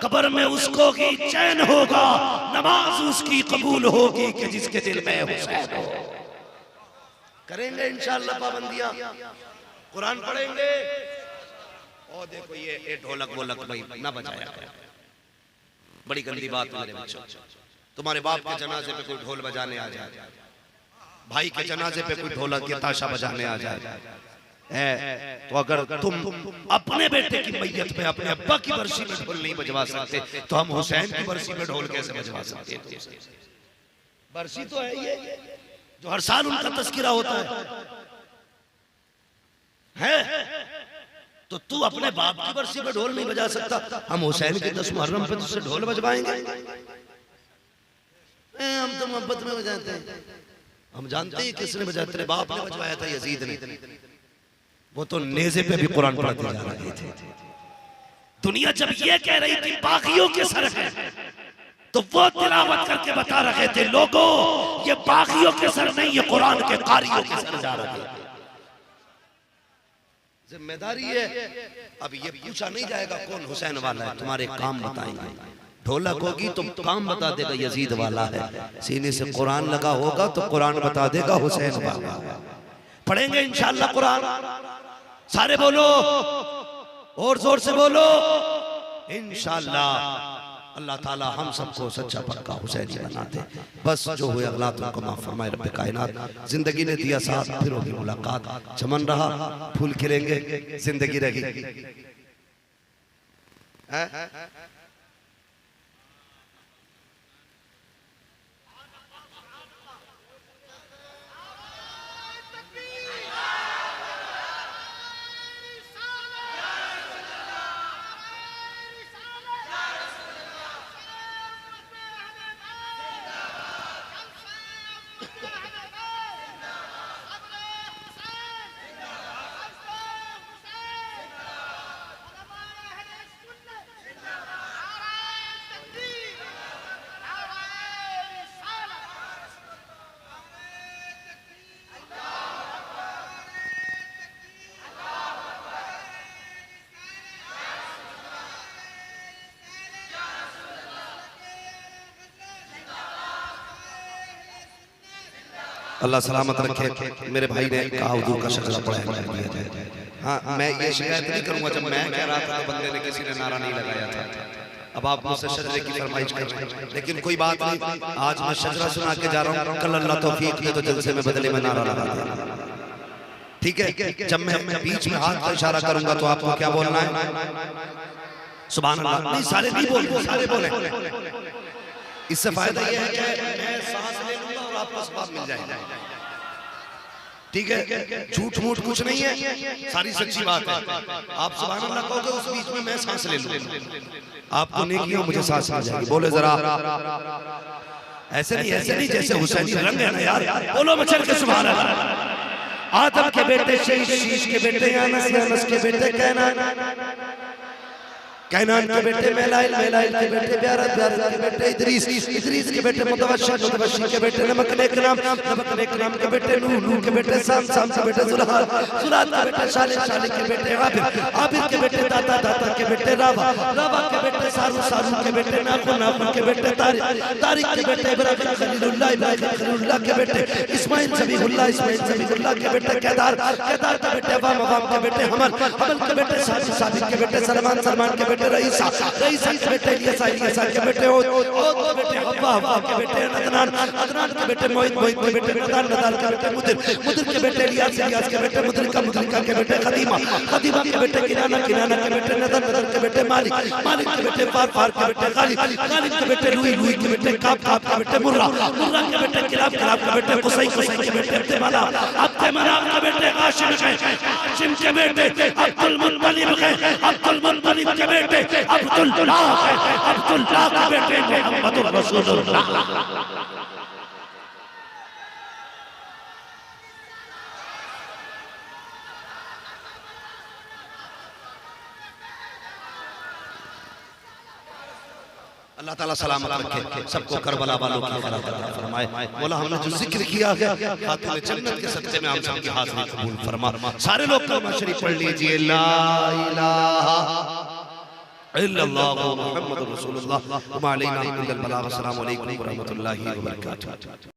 कब्र में उसको की चैन होगा, नमाज उसकी कबूल होगी कि जिसके दिल में हुसैन हो। करेंगे इंशाअल्लाह पाबंदियां, कुरान पढ़ेंगे। और देखो ये ढोलक वोलक भाई ना बजाया, बड़ी गंदी बात मेरे बच्चों। तुम्हारे बाप के जनाजे पे कोई ढोल बजाने आ जाए, भाई के जनाजे पे कोई ढोलक या ताशा बजाने आ जाए तो अगर तुम अपने बेटे की मैयत पे अपने अब्बा की बरसी में ढोल नहीं बजवा सकते तो हम हुसैन की बरसी में ढोल कैसे बजवा सकते हैं? बरसी तो है ये जो हर साल उनका तस्करा होता है? तो तू अपने बाप की बरसी में ढोल नहीं बजा सकता, हम हुसैन के 10 मुहर्रम पे तुझसे ढोल बजवाएंगे? हम तो मोहब्बत में बजाते हैं, हम जानते हैं किसने बजाया, तेरे बाप ने बजवाया था, यजीद ने। वो तो नेज़े पे भी कुरान पढ़ते जा रहे थे। दुनिया जब ये कह रही थी बागियों के सर है, तो वो तिलावत करके बता रहे थे लोगों ये बागियों के सर नहीं, ये कुरान के कारियों के सर जा रहे थे। जिम्मेदारी है। अब ये पूछा नहीं जाएगा कौन हुसैन वाला है, तुम्हारे काम बताएंगे। ढोलक होगी तो काम बता देगा यजीद वाला है, सीने से कुरान लगा होगा तो कुरान बता देगा हुसैन वाला है। पढ़ेंगे इंशाअल्लाह कुरान, सारे बोलो और जोर से बोलो इंशाअल्लाह। अल्लाह ताला हम सबको सच्चा पक्का हुसैनी बना दे। बस जो हुए अगला तुमको माफ फरमाए रब्बे कायनात। जिंदगी ने दिया साथ, फिर होगी मुलाकात, चमन रहा फूल खिलेंगे, जिंदगी रहेगी। अल्लाह सलामत रखे। मेरे भाई ने कहा हुजूर का शजरा पढ़ा। हाँ, मैं ये शिकायत नहीं करूंगा, जब मैं कह रहा था तो बंदे ने किसी ने नारा नहीं लगाया था। अब आप मुझसे शजरे की फरमाइश करें, लेकिन कोई बात नहीं, आज मैं शजरा सुना के जा रहा हूँ, कल अल्लाह तौफीक दे तो जलसे में बदले में नारा लगा देगा। ठीक है? जब मैं बीच में हाथ का इशारा करूंगा तो आपको क्या बोलना है? सुभान अल्लाह। नहीं, सारे नहीं बोले, सारे बोले। इससे फायदा यह है कि मैं सांस ले लूंगा और आपको सवाब मिल जाएगा। ठीक है? झूठ मूठ कुछ नहीं है, सारी सच्ची बात है। आप सुभान अल्लाह कहोगे, उस बीच में मैं सांस ले लूंगा, आपको नेकियों मुझे सांस मिल जाएगी। बोले जरा, ऐसे नहीं जैसे हुसैनी रंग है ना यार, बोलो मचल के सुभान अल्लाह। आदम के बेटे शहीद, शीश के बेटे अनस, अनस के बेटे कैनान के बेटे मेलाइल, मेलाइल के बेटे ब्यारत, ब्यारत के बेटे इदरीस, इदरीस के बेटे मुतवश्शिर, मुतवश्शिर के बेटे नमक नेकनाम, नमक नेकनाम के बेटे नूह, नूह के बेटे साम, साम के बेटे जुलहाल, जुलहाल के बेटे शालिह, शालिह के बेटे आबिद, आबिद के बेटे दाता, दाता के बेटे रावा, रावा के बेटे सारू, सारू के बेटे नाखुन, नाखुन के बेटे तारिक, तारिक के बेटे इब्राहिम खलीलुल्लाह, इब्राहिम खलीलुल्लाह के बेटे इस्माइल ज़बीहुल्लाह, इस्माइल ज़बीहुल्लाह के बेटे केदार, केदार के बेटे अवाम, अवाम के बेटे हमल, हमल के बेटे साबित, साबित के बेटे सलमान, सलमान के रईसा, रईसा के बेटे इलियासा, इलियासा के बेटे ओद, ओद के बेटे हव्वा, हव्वा के बेटे अदनान, अदनान के बेटे मोहित, मोहित के बेटे नदान, नदान के बेटे मुदिर, मुदिर के बेटे इलियास, इलियास के बेटे मुदरिका, मुदरिका के बेटे खदीमा, खदीमा के बेटे किनाना, किनाना के बेटे नदर, नदर के बेटे मालिक, मालिक के बेटे फार, फार के बेटे गालिब, गालिब के बेटे लुई, लुई के बेटे काब, काब के बेटे मुर्रा, मुर्रा के बेटे किलाब, किलाब के बेटे कुसै, कुसै के बेटे अब्दे मनाफ के बेटे हाशिम है, हाशिम के बेटे अब्दुल मुत्तलिब है, अब्दुल मुत्तलिब के बेटे अब्दुल्लाह है, अब्दुल्लाह के बेटे मोहम्मद रसूलुल्लाह। अल्लाह ताला सलामत रखे सबको, करबला वालों की मग़फ़िरत अता फरमाए। मौला हमने जो जिक्र किया है खातिन जन्नत के सदक़े में हम सबकी हाज़िरी कबूल फरमा। सारे लोग कलमा शरीफ पढ़ लीजिए, ला इलाहा इल्लल्लाह मुहम्मदुर रसूलुल्लाह व मा अलैना इल्लल बलाग। अस्सलामु अलैकुम व रहमतुल्लाहि व बरकातुहू।